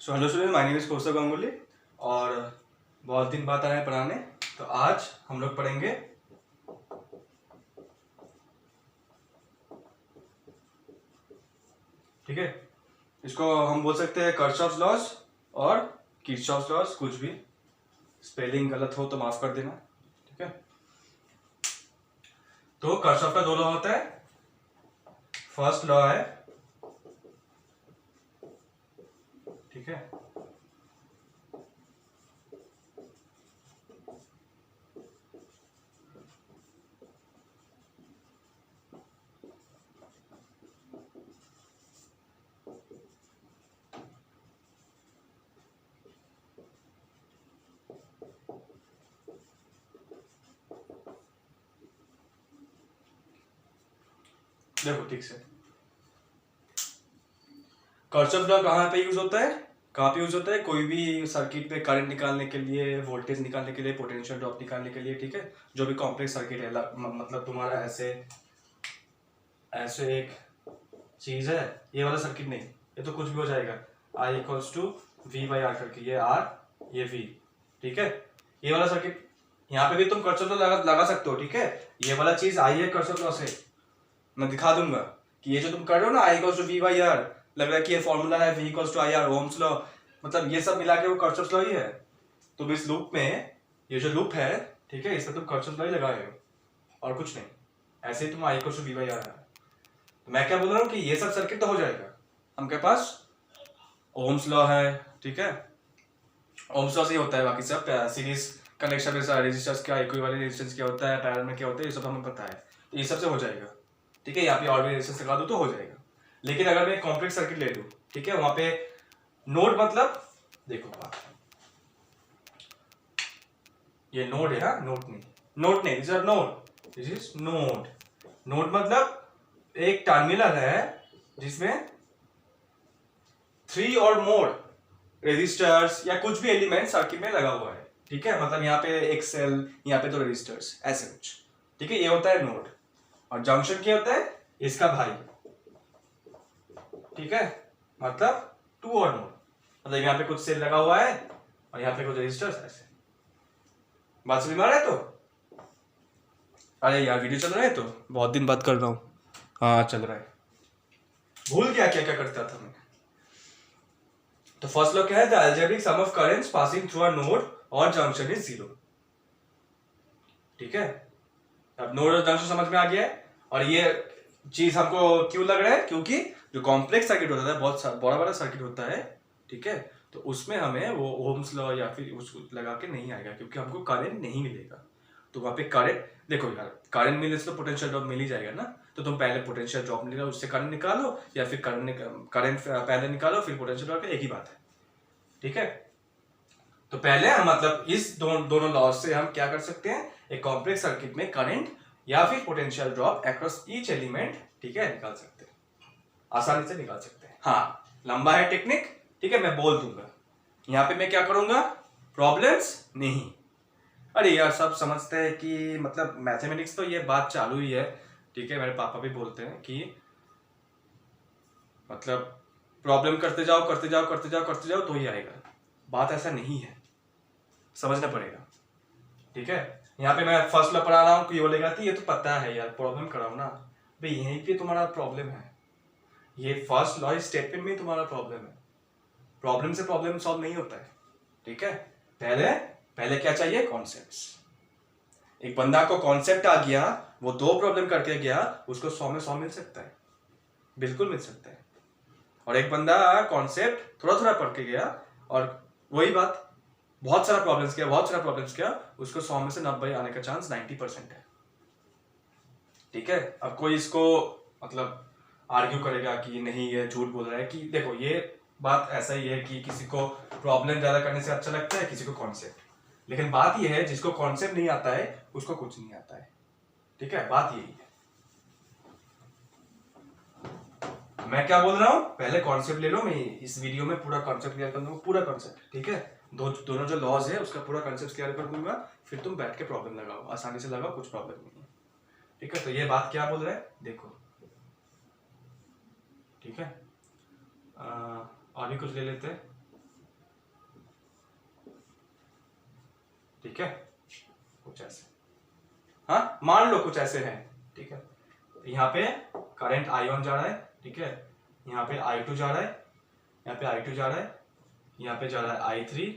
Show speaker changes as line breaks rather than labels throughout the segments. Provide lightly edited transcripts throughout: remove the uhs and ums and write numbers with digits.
So hello student, my name is Kaustubh Ganguly और बहुत दिन बाद आए हैं पढ़ाने। तो आज हम लोग पढ़ेंगे ठीक है। इसको हम बोल सकते हैं कर्चॉफ्स लॉज और किरचॉफ्स लॉज, कुछ भी स्पेलिंग गलत हो तो माफ कर देना, ठीक है। तो कर्चॉफ का दो लॉ होता है। फर्स्ट लॉ है, ठीक है, देखो ठीक से। कर्चॉफ लॉ कहाँ पे यूज होता है? कहाँ पे यूज होता है? कोई भी सर्किट पे करंट निकालने के लिए, वोल्टेज निकालने के लिए, पोटेंशियल ड्रॉप निकालने के लिए, ठीक है। जो भी कॉम्प्लेक्स सर्किट है, मतलब तुम्हारा ऐसे ऐसे एक चीज है, ये वाला सर्किट नहीं, ये तो कुछ भी हो जाएगा। I equals to V by R करके, ये आर ये वी, ठीक है। ये वाला सर्किट यहाँ पे भी तुम कर्चॉफ लॉ लगा सकते हो, ठीक है। ये वाला चीज आई है कर्चॉफ लॉ से, मैं दिखा दूंगा कि ये जो तुम कर रहे हो ना, I equals to V by R, लग रहा है कि ये फॉर्मूला है V equals to I R, Ohm's law, मतलब ये सब मिला के वो कर्चॉफ लॉ ही है। तुम इस लूप में, ये जो लूप है, ठीक है, इसमें तुम कर्चॉफ लॉ ही लगा रहे हो और कुछ नहीं। ऐसे ही तुम I equals to V by R है। तो मैं क्या बोल रहा हूँ कि ये सब सर्किट तो हो जाएगा। हमके पास ओम्स लॉ है, ठीक है। ओम्स लॉ से ही होता है बाकी सब, सीरीज कनेक्शन में रेजिस्टर्स क्या, इक्विवेलेंट रेजिस्टेंस क्या होता है, पैरेलल में क्या होता है, ये सब हमें पता है। तो ये सब से हो जाएगा, ठीक है। यहाँ पे और भी रेजिस्टेंस लगा दो तो हो जाएगा। लेकिन अगर मैं कॉम्प्लेक्स सर्किट ले लूँ, ठीक है, वहां पे नोड मतलब, देखो बात, ये नोड है ना, नोड नहीं, this is node, this is node. Node मतलब एक टर्मिनल है जिसमें 3 और मोर रेजिस्टर्स या कुछ भी एलिमेंट सर्किट में लगा हुआ है, ठीक है। मतलब यहाँ पे एक सेल, यहाँ पे 2 रेजिस्टर्स, ऐसे कुछ, ठीक है। ये होता है नोड। और जंक्शन क्या होता है? इसका भाई, ठीक है, मतलब 2 और मोर, मतलब यहाँ पे कुछ सेल लगा हुआ है और यहाँ पे कुछ रेजिस्टर्स, ऐसे। बात समझ में आ रहा है? तो अरे यार, वीडियो चल रहा है तो बहुत दिन बात कर रहा हूँ। हाँ चल रहा है, भूल गया क्या क्या करता था मैं। तो फर्स्ट लॉ क्या है? The algebraic sum of currents passing through a node और जंक्शन इज 0, ठीक है। अब नोड और जंक्शन समझ में आ गया है। और ये चीज हमको क्यों लग रहा है? क्योंकि जो कॉम्प्लेक्स सर्किट होता है, बहुत बड़ा बड़ा सर्किट होता है, ठीक है, तो उसमें हमें वो ओम्स लॉ या फिर उसको लगा के नहीं आएगा, क्योंकि हमको करंट नहीं मिलेगा। तो वहां पे करंट, देखो यार, करंट मिले तो पोटेंशियल ड्रॉप मिल ही जाएगा ना। तो तुम पहले पोटेंशियल ड्रॉप निकालो, उससे करंट निकालो, या फिर करंट पहले निकालो फिर पोटेंशियल ड्रॉप, एक ही बात है, ठीक है। तो पहले हम मतलब इस दोनों लॉ से हम क्या कर सकते हैं? एक कॉम्प्लेक्स सर्किट में करंट या फिर potential drop across each element, ठीक है, निकाल सकते हैं, आसानी से निकाल सकते हैं। हाँ, लंबा है टेक्निक, ठीक है, मैं बोल दूंगा। यहाँ पे मैं क्या करूंगा? प्रॉब्लम्स नहीं। अरे यार, सब समझते हैं कि मतलब मैथमेटिक्स तो ये बात चालू ही है, ठीक है। मेरे पापा भी बोलते हैं कि मतलब प्रॉब्लम करते जाओ करते जाओ करते जाओ करते जाओ तो ही आएगा। बात ऐसा नहीं है, समझना पड़ेगा, ठीक है। यहाँ पे मैं फर्स्ट लॉ पढ़ा रहा हूँ, ये बोलेगा कि ये तो पता है यार, प्रॉब्लम कराओ ना। भाई यहीं पे तुम्हारा प्रॉब्लम है, ये फर्स्ट लॉ स्टेटमेंट में तुम्हारा प्रॉब्लम है। प्रॉब्लम से प्रॉब्लम सॉल्व नहीं होता है, ठीक है। पहले पहले क्या चाहिए? कॉन्सेप्ट्स। एक बंदा को कॉन्सेप्ट आ गया, वो 2 प्रॉब्लम करके गया, उसको 100 में 100 मिल सकता है, बिल्कुल मिल सकता है। और एक बंदा कॉन्सेप्ट थोड़ा थोड़ा पढ़ के गया और वही बात, बहुत सारा प्रॉब्लम्स किया, उसको 100 में से 90 आने का चांस 90% है, ठीक है। अब कोई इसको मतलब आर्ग्यू करेगा कि नहीं ये झूठ बोल रहा है, कि देखो ये बात ऐसा ही है कि किसी को प्रॉब्लम ज्यादा करने से अच्छा लगता है, किसी को कॉन्सेप्ट। लेकिन बात ये है, जिसको कॉन्सेप्ट नहीं आता है उसको कुछ नहीं आता है, ठीक है, बात यही है। मैं क्या बोल रहा हूँ? पहले कॉन्सेप्ट ले लो, मैं इस वीडियो में पूरा कॉन्सेप्ट क्लियर कर दूंगा, पूरा कॉन्सेप्ट, ठीक है। दोनों जो लॉज है उसका पूरा कॉन्सेप्ट क्लियर कर दूंगा, फिर तुम बैठ के प्रॉब्लम लगाओ, आसानी से लगाओ, कुछ प्रॉब्लम नहीं है, ठीक है। तो ये बात क्या बोल रहा है देखो, ठीक है। और भी कुछ ले लेते हैं। ठीक है, कुछ ऐसे, हाँ मान लो कुछ ऐसे है, ठीक है। यहाँ पे करंट I1 जा रहा है, ठीक है, यहाँ पे I2 जा रहा है, यहाँ पे I2 जा रहा है, यहाँ पे जा रहा है I3,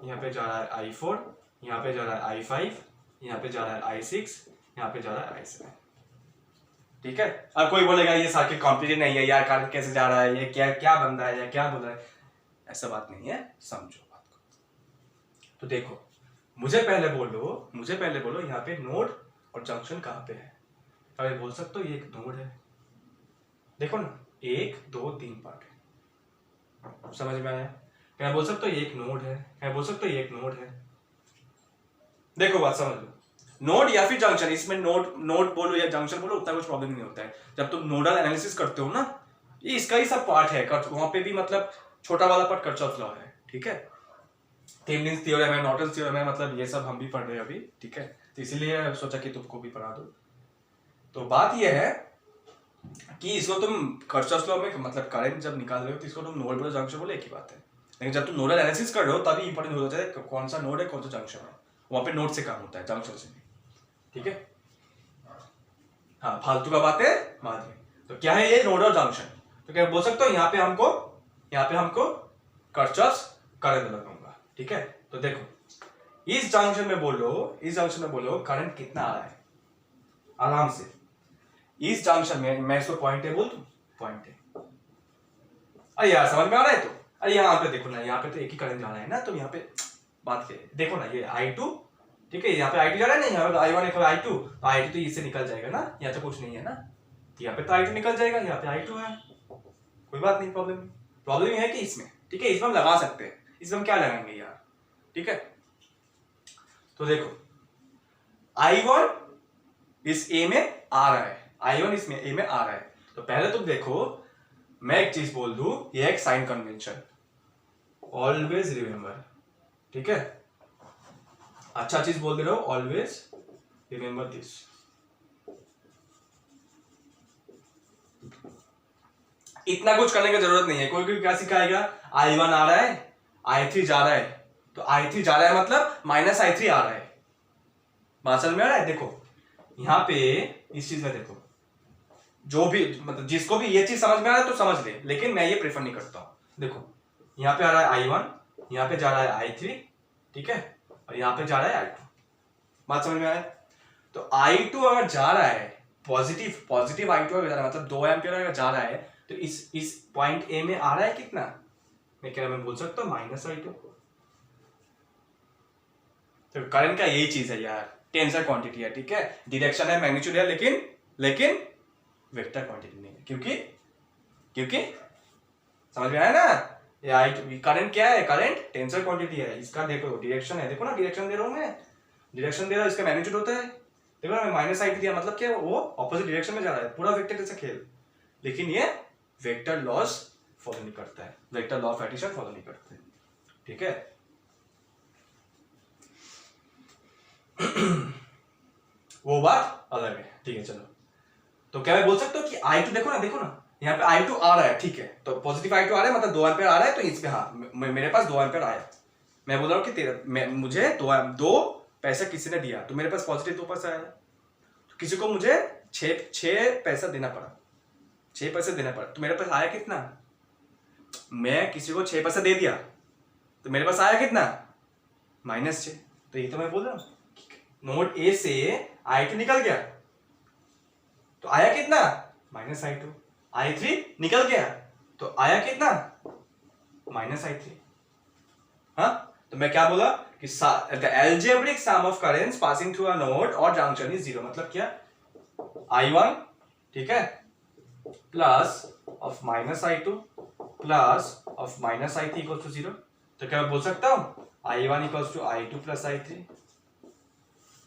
यहाँ पे जा रहा है I4, यहाँ पे जा रहा है I5, यहाँ पे जा रहा है I6, यहाँ पे जा रहा है I7, ठीक है। अब कोई बोलेगा ये सर्किट कॉम्प्लीट नहीं है यार, करंट कैसे जा रहा है, ये क्या क्या बन रहा है या क्या बोल रहा है, ऐसा बात नहीं है, समझो बात को। तो देखो, मुझे पहले बोलो यहाँ पे नोड और जंक्शन कहाँ पे है। अरे बोल सकते हो ये एक नोड है, देखो ना 1 2 3 पार्ट है, समझ में आया। क्या बोल सकते हो ये एक नोड है, क्या बोल सकते हो ये एक नोड है। देखो बात समझ लो, नोड या फिर जंक्शन, इसमें नोड बोलो या जंक्शन बोलो उतना कुछ प्रॉब्लम नहीं होता है। जब तुम नोडल एनालिसिस करते हो ना, ये इसका ही सब पार्ट है, वहां पे भी मतलब छोटा वाला पार्ट किरचॉफ लॉ है, ठीक है। थेवेनिन्स थ्योरम है, नॉर्टन्स थ्योरम है, मतलब ये सब हम भी पढ़ रहे हैं अभी, ठीक है। तो इसीलिए सोचा कि तुमको भी पढ़ा दो। तो बात ये है कि इसको तुम किरचॉफ लॉ में मतलब करंट जब निकाल रहे हो तो इसको तुम नोड बोलो जंक्शन बोलो एक ही बात है, लेकिन जब तुम नोडल एनालिसिस कर रहे हो तभी इंपॉर्टेंट हो जाता है कौन सा नोड है कौन सा जंक्शन है, वहां पे नोड से काम होता है जंक्शन से नहीं, ठीक है। हाँ फालतू का बात है बाद में। तो क्या है ये नोड और जंक्शन, तो क्या बोल सकते हो यहाँ पे हमको किरचॉफ करंट लगाऊंगा, ठीक है। तो देखो इस जंक्शन में बोलो करंट कितना आ रहा है, आराम से इस जंक्शन में मैं इसको पॉइंट ए बोल दूं, पॉइंट ए। अरे यार समझ में आ रहा है, तो अरे यहाँ पे देखो ना, यहाँ पे तो एक ही करंट जा रहा है ना, तो यहाँ पे बात क्या है, देखो ना ये I2, ठीक है, यहाँ पे I2 जा रहा है ना, यहाँ पे I1 है I2, तो I2 तो इससे निकल जाएगा ना, यहाँ तो कुछ नहीं है ना, यहाँ पे तो I2 निकल जाएगा, यहाँ पे I2 है, कोई बात नहीं, प्रॉब्लम ये है कि इसमें, ठीक है, इसमें हम लगा सकते हैं, इसमें हम क्या लगाएंगे यार, ठीक है। तो देखो I1 इस A में आ रहा है, I1 इसमें A में आ रहा है, तो पहले तुम देखो मैं एक चीज बोल दूं, ये एक साइन कन्वेंशन, ऑलवेज रिमेंबर, ठीक है, अच्छा चीज बोल दे रहा हूं, ऑलवेज रिमेंबर दिस। इतना कुछ करने की जरूरत नहीं है, कोई क्या सिखाएगा, I1 आ रहा है, I3 जा रहा है, तो I3 जा रहा है मतलब माइनस I3 आ रहा है, बात समझ में आ रहा है। देखो यहाँ पे इस चीज में देखो, जो भी मतलब जिसको भी ये चीज समझ में आ रहा है तो समझ ले, लेकिन मैं ये प्रेफर नहीं करता हूं। देखो यहाँ पे आ रहा है I1, यहाँ पे जा रहा है I3, ठीक है, और यहाँ पे जा रहा है I2, बात समझ में आ रहा है। तो I2 अगर जा रहा है पॉजिटिव I2 अगर जा रहा है मतलब 2 एम्पियर अगर जा रहा है, तो इस पॉइंट ए में आ रहा है कितना, मैं बोल सकता हूँ माइनस I2। तो करंट का यही चीज है यार, टेंसर क्वांटिटी है, ठीक है, डायरेक्शन है, मैग्नीट्यूड है, लेकिन वेक्टर क्वांटिटी नहीं है, क्योंकि समझ में आया ना, ये करंट क्या है, करंट टेंसर क्वांटिटी है, इसका देखो डायरेक्शन है, देखो ना डायरेक्शन दे रहा हूं मैं, डायरेक्शन दे रहा हूं, इसका मैग्नीट्यूड होता है, देखो ना मैं माइनस I2 दिया, मतलब क्या वो ऑपोजिट डायरेक्शन में जा रहा है, पूरा वेक्टर जैसा खेल, लेकिन ये वेक्टर लॉस फॉलो नहीं करता है, vector law of addition follow नहीं करता है, ठीक है। वो बात अलग है, ठीक है, चलो। तो क्या मैं बोल सकता हूँ कि I2 देखो ना यहाँ पे I2 आ रहा है, ठीक है, तो पॉजिटिव I2 आ रहा है मतलब 2 एम्पियर आ रहा है, तो इसमें हाँ मेरे पास 2 एम्पियर आया, मैं बोल रहा हूँ कि मुझे 2 पैसा किसी ने दिया, तो मेरे पास पॉजिटिव 2 पैसा आया, तो किसी को मुझे 6 पैसा देना पड़ा, 6 पैसे देना पड़ा, तो मेरे पास आया कितना, मैं किसी को 6 पैसा दे दिया, तो मेरे पास आया कितना, -6। तो ये तो मैं बोल रहा हूँ नोड ए से I2 निकल गया, तो आया कितना, -I2, I3 निकल गया, तो आया कितना, -I3। हाँ, तो मैं क्या बोला कि the algebraic sum of currents passing through a node or junction is 0, मतलब क्या, I1, ठीक है, plus of -I2 plus of -I3 equal to 0। तो क्या मैं बोल सकता हूं I1 equal to I2 plus I3।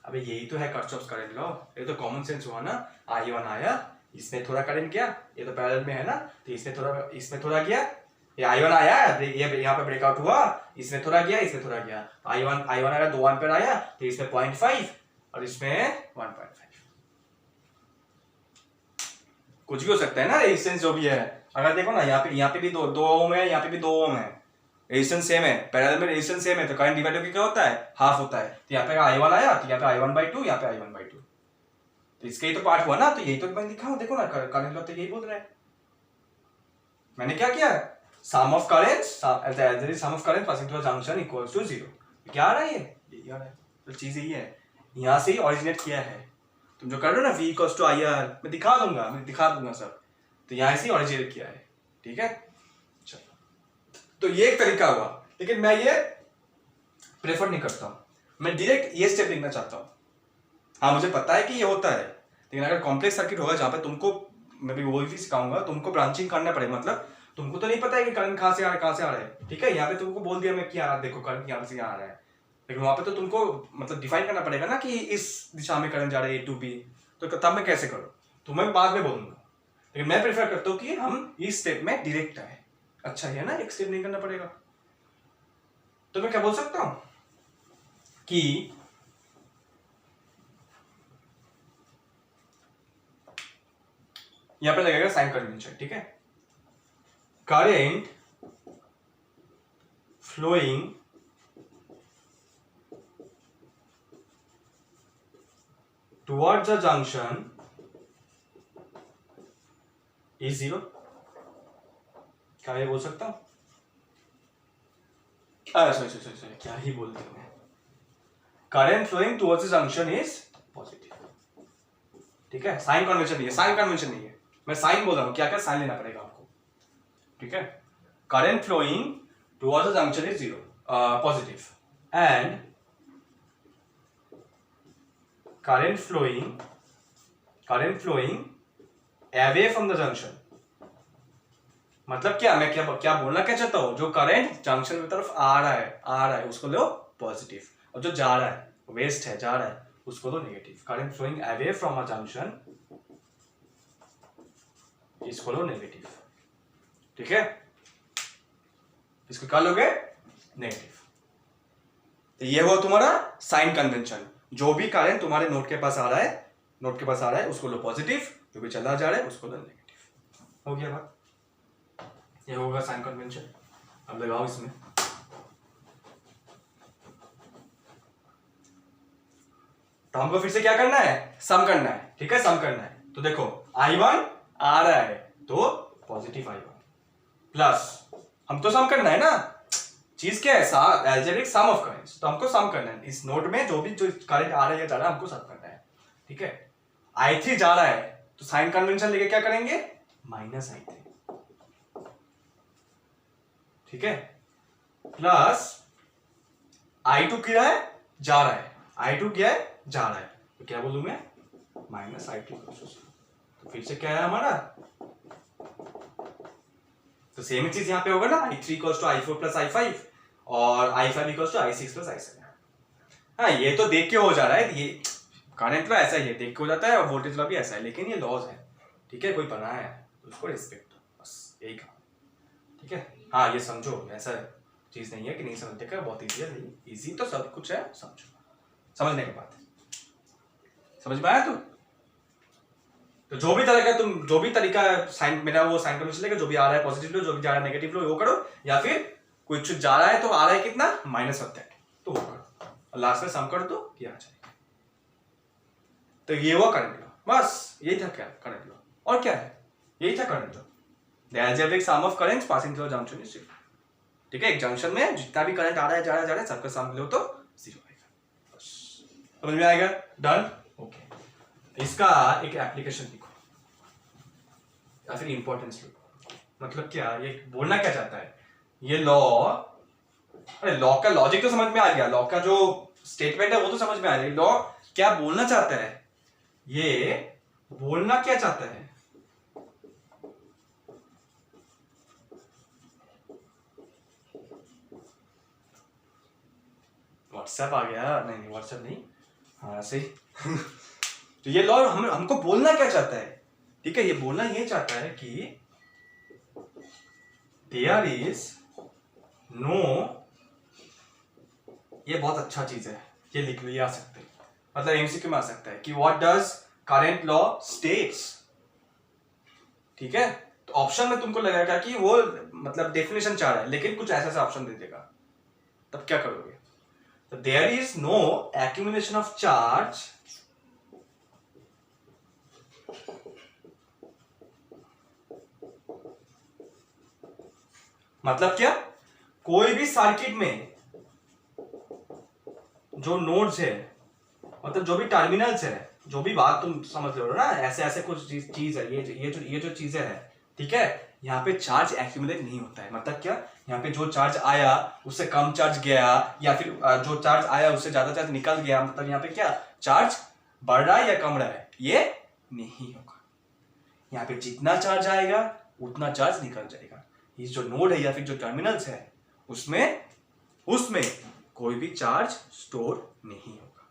अबे यही तो है किरचॉफ्स करंट लॉ, ये तो कॉमन सेंस हुआ ना, I1 आया, इसमें थोड़ा करंट गया, ये तो पैरेलल में है ना, तो इसमें थोड़ा गया, ये I1 आया, ये यहाँ पे ब्रेकआउट हुआ, इसमें थोड़ा गया, इसमें थोड़ा गया, I1 अगर 2 एम्पियर आया तो इसमें 0.5 और इसमें 1.5, कुछ भी हो सकता है ना, रेजिस्टेंस जो भी है। अगर देखो ना यहाँ पे भी 2 ओम है, यहाँ पे भी 2 ओम है, रेजिस्टेंस सेम है, पैरेलल में रेजिस्टेंस सेम है, तो करंट डिवाइड होकर क्या होता है, हाफ होता है। तो यहाँ पे I1 आया, तो यहाँ पे I1/2, यहाँ पे I1/2, तो इसका ही तो पार्ट हुआ ना। तो यही तो मैं दिखा हूं, देखो ना, करंट लॉ तो यही बोल रहा है। मैंने क्या किया, sum of currents sum of current passing through a junction equals to 0। क्या आ रहा है, ये आ रहा है, तो चीज यही है, यहाँ से ही ऑरिजिनेट किया है। तुम जो कर रहे हो ना V इक्वल्स टू IR, मैं दिखा दूंगा सब, तो यहाँ से ही ऑरिजिनेट किया है, ठीक है। चलो, तो ये एक तरीका हुआ, लेकिन मैं ये प्रेफर नहीं करता हूँ, मैं डायरेक्ट ये स्टेप लिखना चाहता हूँ। हाँ, मुझे पता है कि ये होता है, लेकिन अगर कॉम्प्लेक्स सर्किट होगा जहाँ पे तुमको, मैं भी वही भी सिखाऊंगा, तुमको ब्रांचिंग करना पड़ेगा। मतलब तुमको तो नहीं पता है कि करंट कहाँ से आ रहा है, ठीक है। यहाँ पे तुमको बोल दिया मैं क्या आ रहा है, देखो करंट यहाँ से आ रहा है, लेकिन वहां पे तो तुमको मतलब डिफाइन करना पड़ेगा ना कि इस दिशा में करंट जा रहा है A to B, तो तब मैं कैसे करूँ, तो मैं बाद में बोलूंगा। लेकिन मैं प्रेफर करता हूँ कि हम इस स्टेप में डायरेक्ट आए, अच्छा है ना, एक स्टेप नहीं करना पड़ेगा। तो मैं क्या बोल सकता हूँ कि यहां पे लगेगा साइन कन्वेंशन, ठीक है। Current flowing towards a junction is 0। क्या ये बोल सकता हूं, सॉरी क्या ही बोलते हैं, current flowing towards the junction is positive, ठीक है। साइन कन्वेंशन नहीं है, मैं साइन बोल रहा हूं, क्या क्या साइन लेना पड़ेगा आपको, ठीक है। Current flowing towards the junction is 0 positive, and current flowing away from the junction। मतलब क्या, मैं क्या बोलना क्या चाहता हूं, जो करंट जंक्शन की तरफ आ रहा है उसको लो पॉजिटिव, और जो जा रहा है वेस्ट है, जा रहा है, उसको लो negative. Current flowing away from a junction, इसको लो नेगेटिव, ठीक है। इसको क्या लोगे, नेगेटिव। तो ये हुआ तुम्हारा साइन कन्वेंशन, जो भी करंट तुम्हारे नोड के पास आ रहा है उसको लो पॉजिटिव, जो भी चला जा रहा है उसको लो नेगेटिव। हो गया बात, ये होगा साइन कन्वेंशन। अब लगाओ इसमें, तो हमको फिर से क्या करना है, सम करना है, ठीक है, सम करना है। तो देखो I1 आ रहा है तो पॉजिटिव I1 प्लस, हम तो सम करना है ना, चीज क्या है, एल्जेब्रिक सम ऑफ करंट्स, तो हमको सम करना है। इस नोड में जो करंट आ रहा है जा रहा है, हमको सम करना है, ठीक है। I3 जा रहा है, तो साइन कन्वेंशन लेके क्या करेंगे, -I3, ठीक है, प्लस I2 क्या है, जा रहा है, I2 क्या है, जा रहा है, तो क्या बोलूं मैं, -I2। तो फिर से क्या है हमारा, तो सेम चीज यहाँ पे होगा ना, I3 = I4 + I5 और I5 = I6 + I7। हाँ, ये तो देख के हो जा रहा है, ये करंट लॉ ऐसा ही है, देख के हो जाता है, और वोल्टेज लॉ भी ऐसा है, लेकिन ये लॉज है, ठीक है। कोई बनाया है तो उसको रिस्पेक्ट दो, बस यही काम, ठीक है। हाँ, ये समझो, ऐसा चीज नहीं है कि नहीं समझते का, बहुत ईजी है, ईजी तो सब कुछ है, समझो, समझने की बात है। समझ में आया? तो जो भी तरीका साइन, मेरा वो साइन कन्वेंशन लेकर, जो भी आ रहा है पॉजिटिव लो, जो भी जा रहा है नेगेटिव लो, वो करो, या फिर कुछ जा रहा है तो आ रहा है कितना, -1 तो वो करो, और लास्ट में सम कर दो, ये आ जाएगा। तो ये हुआ करंट लॉ, बस यही था क्या करंट लॉ, और क्या है, यही था current law, the algebraic sum of currents passing through a junction is 0, ठीक है। एक जंक्शन में जितना भी करंट आ रहा है, जा रहा है, सबका सम लो तो 0 आएगा, बस समझ में आएगा, डन, ओके। इसका एक एप्लीकेशन लिखो या फिर इंपॉर्टेंस लिखो। मतलब क्या, ये बोलना क्या चाहता है, ये लॉ, अरे लॉ का लॉजिक तो समझ में आ गया, लॉ का जो स्टेटमेंट है वो तो समझ में आ गया, लॉ क्या बोलना चाहता है, ये बोलना क्या चाहता है। व्हाट्सएप आ गया, नहीं व्हाट्सएप नहीं, हाँ सही तो ये लॉ हमको बोलना क्या चाहता है, ठीक है। ये बोलना ये चाहता है कि देयर इज नो, ये बहुत अच्छा चीज है, ये लिख लिया आ सकते हैं, मतलब एमसीक्यू में आ सकता है कि what does current law states, ठीक है। तो ऑप्शन में तुमको लगेगा कि वो मतलब डेफिनेशन चाह रहा है, लेकिन कुछ ऐसा ऑप्शन दे देगा, तब क्या करोगे? तो there is no accumulation of charge मतलब क्या, कोई भी सर्किट में जो नोड्स है, मतलब जो भी टर्मिनल्स है, जो भी बात तुम समझ रहे हो ना, ऐसे ऐसे कुछ चीज है, ये जो चीजें है, ठीक है, यहाँ पे चार्ज एक्यूमुलेट नहीं होता है। मतलब क्या, यहाँ पे जो चार्ज आया उससे कम चार्ज गया, या फिर जो चार्ज आया उससे ज्यादा चार्ज निकल गया, मतलब यहाँ पे क्या चार्ज बढ़ रहा है या कम रहा है, ये नहीं होगा। यहाँ पे जितना चार्ज आएगा उतना चार्ज निकल जाएगा। ये जो नोड है या फिर जो टर्मिनल्स है उसमें कोई भी चार्ज स्टोर नहीं होगा।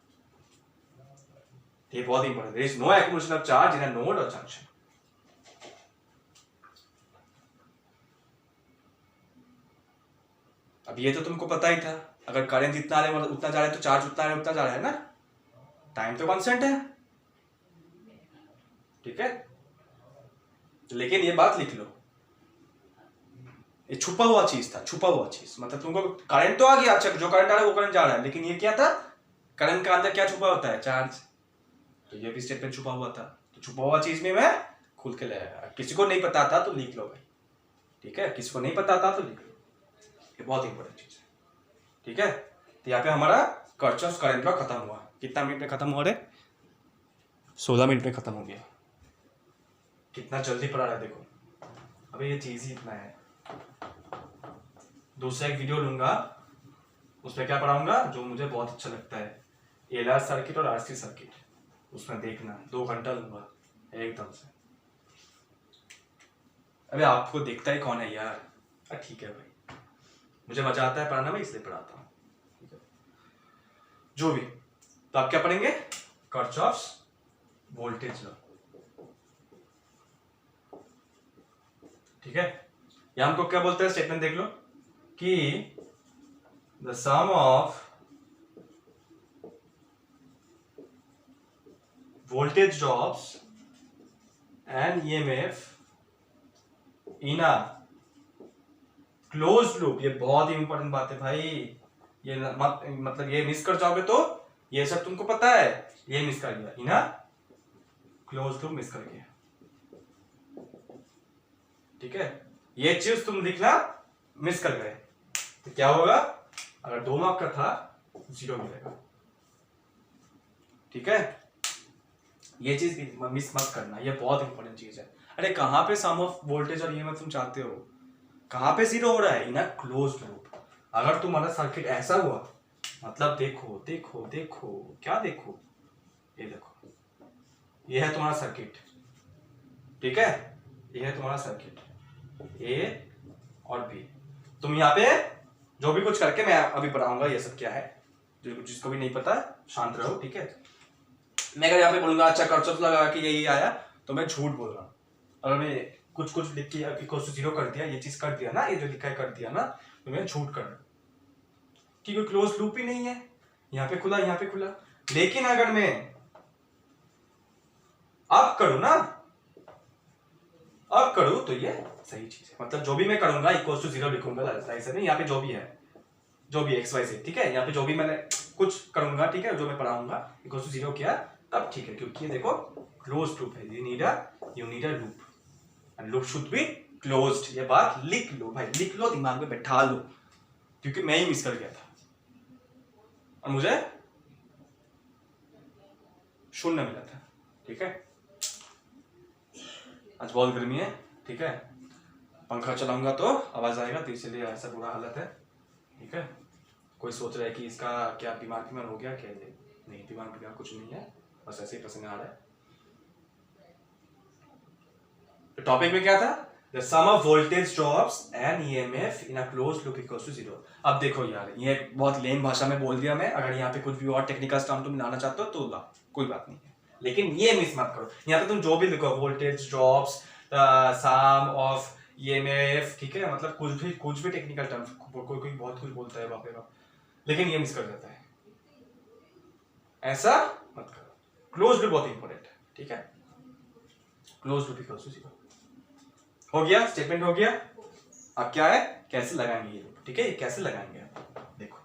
ये बहुत important, there is no accumulation of charge in a node और जंक्शन। अब ये तो तुमको पता ही था, अगर करंट जितना आ रहा है उतना जा रहा है तो चार्ज उतना जा रहा है ना, टाइम तो कांस्टेंट है, ठीक है। लेकिन ये बात लिख लो, ये छुपा हुआ चीज था, छुपा हुआ चीज, मतलब तुमको करंट तो आ गया, अच्छा जो करंट आ रहा है वो करंट जा रहा है, लेकिन ये क्या था, करंट का अंदर क्या छुपा होता है, चार्ज। तो ये भी स्टेटमेंट छुपा हुआ था, तो छुपा हुआ चीज में मैं खुल के लाया। किसी को नहीं पता था तो लिख लो भाई, ठीक है, किसी को नहीं पता था तो लिख लो, ये बहुत इंपॉर्टेंट चीज है, ठीक है। तो यहाँ पे हमारा किरचॉफ करंट लॉ खत्म हुआ। कितना मिनट में खत्म हुआ रे? 16 मिनट में खत्म हो गया। कितना जल्दी पढ़ा रहा है देखो। अभी ये चीज ही इतना है। दूसरा एक वीडियो लूंगा, उसमें क्या पढ़ाऊंगा जो मुझे बहुत अच्छा लगता है, एलआर सर्किट और आरसी सर्किट, उसमें देखना 2 घंटा लूंगा एकदम से। अरे आपको देखता ही कौन है यार, ठीक है भाई, मुझे मजा आता है पढ़ाना में इसलिए पढ़ाता हूँ, ठीक है। जो भी, तो आप क्या पढ़ेंगे, किरचॉफ्स वोल्टेज लॉ, ठीक है। या हमको क्या बोलते हैं, स्टेटमेंट देख लो कि the sum of voltage drops and EMF in a closed loop, ये बहुत ही इंपॉर्टेंट बात है भाई, ये मतलब ये मिस कर जाओगे तो ये सब तुमको पता है, ये मिस कर गया, इन a closed loop मिस कर गया, ठीक है। ये चीज तुम लिखना, मिस कर गए तो क्या होगा, अगर 2 मार्क का था 0 मिलेगा, ठीक है। ये चीज मिस मत करना, ये बहुत इंपॉर्टेंट चीज है। अरे कहां पे सम ऑफ वोल्टेज और ईएमएफ तुम चाहते हो, कहां पे 0 हो रहा है, इन अ क्लोज्ड लूप। अगर तुम्हारा सर्किट ऐसा हुआ, मतलब देखो देखो देखो, क्या देखो, ये देखो, ये है तुम्हारा सर्किट, ठीक है, ये है तुम्हारा सर्किट ए और बी। तुम यहाँ पे जो भी कुछ करके, मैं अभी पढ़ाऊंगा ये सब क्या है, जिसको भी नहीं पता शांत रहो, ठीक है। मैं अगर यहाँ पे बोलूंगा अच्छा किरचॉफ लगा कि यही आया, तो मैं झूठ बोल रहा हूँ। अगर मैं कुछ लिख के इक्वल टू 0 कर दिया, ये चीज कर दिया ना, ये जो लिखा है कर दिया ना, तो मैं झूठ कर रहा हूँ, क्योंकि क्लोज लूप ही नहीं है, यहाँ पे खुला यहाँ पे खुला। लेकिन अगर मैं अब करूँ ना, अब करूँ तो ये सही चीज है, मतलब जो भी मैं करूंगा इक्वल टू 0 लिखूंगा, ऐसा नहीं, यहाँ पे जो भी है, जो भी एक्स वाई जेड, ठीक है, यहाँ पे जो भी मैंने कुछ करूंगा, ठीक है, जो मैं पढ़ाऊंगा इक्वल टू 0 किया तब ठीक है, क्योंकि ये देखो क्लोज्ड लूप है, you need a loop and loop should be closed. ये बात लिख लो भाई, लिख लो, दिमाग में बैठा लो, क्योंकि मैं ही मिस कर गया था और मुझे 0 मिला था, ठीक है। आज बहुत गर्मी है, ठीक है, पंखा चलाऊंगा तो आवाज आएगा, तो इसलिए ऐसा बुरा हालत है, ठीक है। कोई सोच रहा है कि इसका क्या बीमार हो गया क्या, नहीं, बीमार कुछ नहीं है, बस ऐसे ही पसीना आ रहा है। तो टॉपिक में क्या था, the sum of voltage drops and EMF in a closed loop equals to 0। अब देखो यार, ये बहुत लेम भाषा में बोल दिया मैं, अगर यहाँ पे कुछ भी और टेक्निकल टर्म तुम लाना चाहते हो तो ला, कोई बात नहीं है, लेकिन ये मिस मत करो। यहाँ पे तुम जो भी लिखो, voltage drops, sum of EMF, ठीक है, मतलब कुछ भी टेक्निकल टर्म, कोई बहुत कुछ बोलता है बाप रे बाप, लेकिन ये मिस कर जाता है, ऐसा मत करो। क्लोज लूप बहुत इंपॉर्टेंट है, ठीक है, क्लोज लूप इक्वल्स टू 0। हो गया, स्टेटमेंट हो गया। अब क्या है, कैसे लगाएंगे ये, ठीक है, ये कैसे लगाएंगे आप देखो।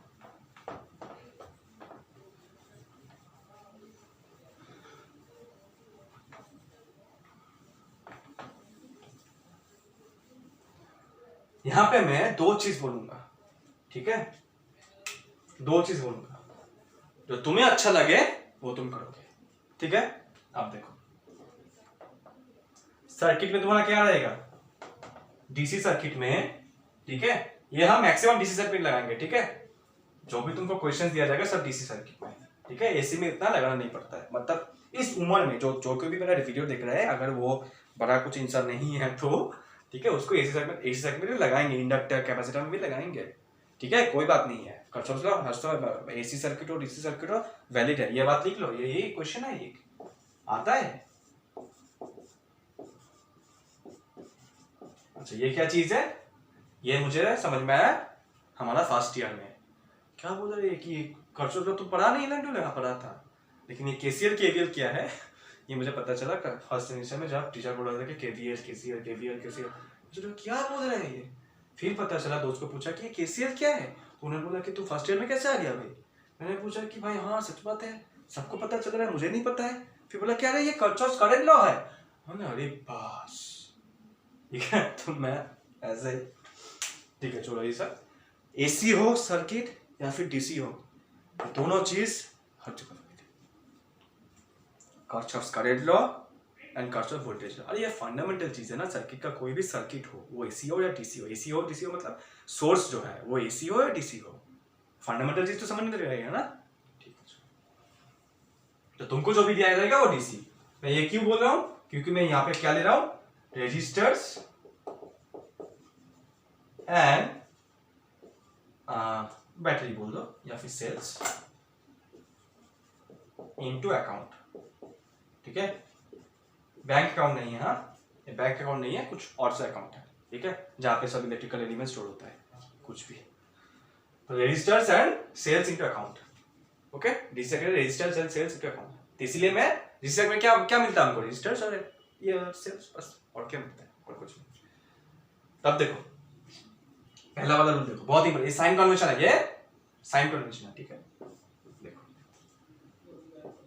यहां पे मैं दो चीज बोलूंगा, ठीक है, दो चीज बोलूंगा, जो तुम्हें अच्छा लगे वो तुम करोगे, ठीक है। अब देखो सर्किट में तुम्हारा क्या रहेगा, डीसी सर्किट में, ठीक है, ये हम मैक्सिमम डीसी सर्किट लगाएंगे, ठीक है। जो भी तुमको क्वेश्चंस दिया जाएगा सब डीसी सर्किट में, ठीक है। एसी में इतना लगाना नहीं पड़ता है, मतलब इस उम्र में जो कोई भी मेरा वीडियो देख रहा है, अगर वो बड़ा कुछ इंसान नहीं है तो ठीक है, उसको एसी सर्किट में लगाएंगे, इंडक्टर कैपेसिटर में भी लगाएंगे, ठीक है, कोई बात नहीं है। एसी सर्किट और डीसी सर्किट वैलिड है, ये बात लिख लो, ये क्वेश्चन है, ये आता है। अच्छा ये क्या चीज है, ये मुझे समझ में आया हमारा फर्स्ट ईयर में। क्या बोल रहे हैं कि कर्सर तो पढ़ा नहीं ना, पढ़ा था, लेकिन ये केसीएल केवीएल क्या है ये मुझे पता चला फर्स्ट सेमेस्टर में, जब टीचर बोल रहा था कि केवीएल केसीएल केवीएल केसीएल, मुझे क्या बोल रहे हैं ये। फिर पता चला, दोस्त को पूछा कि ये केसीएल क्या है, तो उन्होंने बोला कि तू फर्स्ट ईयर में कैसे आ गया भाई। मैंने पूछा कि भाई हाँ सच बात है, सबको पता चल रहा है, मुझे नहीं पता है। फिर बोला क्या ये कर्चॉफ्स करंट लॉ है। हमने अरे बस ठीक है, तो मैं ऐसे ही ठीक है, चलो ये सर एसी हो सर्किट या फिर डीसी हो, दोनों चीज हर जगह Kirchhoff's current law and Kirchhoff voltage law. अरे ये फंडामेंटल चीज है ना, सर्किट का कोई भी सर्किट हो, वो एसी हो या डीसी हो, एसी हो डीसी हो मतलब सोर्स जो है वो एसी हो या डीसी हो, फंडामेंटल चीज तो समझ में रहेगा ना, ठीक है। तो तुमको जो भी दिया जाएगा वो डीसी। मैं ये क्यों बोल रहा हूं, क्योंकि मैं यहाँ पे क्या ले रहा हूं, रेजिस्टर्स एंड बैटरी बोल दो या फिर सेल्स इनटू अकाउंट, ठीक है। बैंक अकाउंट नहीं है, हाँ ये बैंक अकाउंट नहीं है, कुछ और सा अकाउंट है, ठीक है, जहां पे सब इलेक्ट्रिकल एलिमेंट स्टोर होता है, कुछ भी। तो resistors and cells into account, okay, DC circuit resistors and cells into account. इसीलिए मैं डीसी सर्किट में क्या क्या मिलता है हमको, रेजिस्टर्स और ये सेल्स, बस, और क्या मिलता है, और कुछ नहीं। तब देखो पहला वाला रूल देखो, बहुत ही साइन कन्वेंशन है, ये साइन कन्वेंशन है, ठीक है। देखो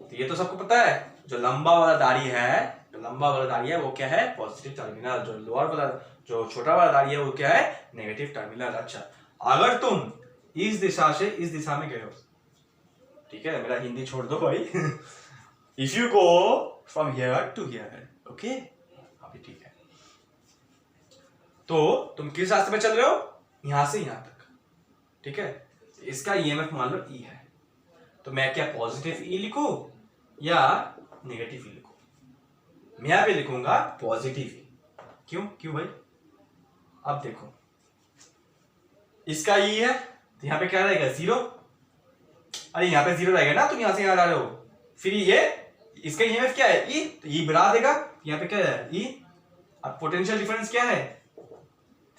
तो ये तो सबको पता है, जो लंबा वाला दाढ़ी है, जो लंबा वाला दाढ़ी है वो क्या है, पॉजिटिव टर्मिनल, जो लोअर वाला, जो छोटा वाला दाढ़ी है वो क्या है, नेगेटिव टर्मिनल। अच्छा अगर तुम इस दिशा से इस दिशा में गए हो, ठीक है, मेरा हिंदी छोड़ दो भाई if you go from here to here, okay, अभी ठीक है, तो तुम किस रास्ते में चल रहे हो, यहां से यहां तक, ठीक है। इसका ईएमएफ मान लो ई है, तो मैं क्या पॉजिटिव ई लिखूं या नेगेटिव ई लिखूं, मैं यहां पे लिखूंगा पॉजिटिव ई। क्यों क्यों भाई, अब देखो इसका ई है तो यहां पे क्या रहेगा, जीरो, अरे यहां पे जीरो रहेगा ना, तुम यहां से यहां आ रहे हो, फिर ये इसका ईएमएफ क्या है, ई, तो ई बढ़ा देगा, यहां पे क्या है ई। अब पोटेंशियल डिफरेंस क्या है,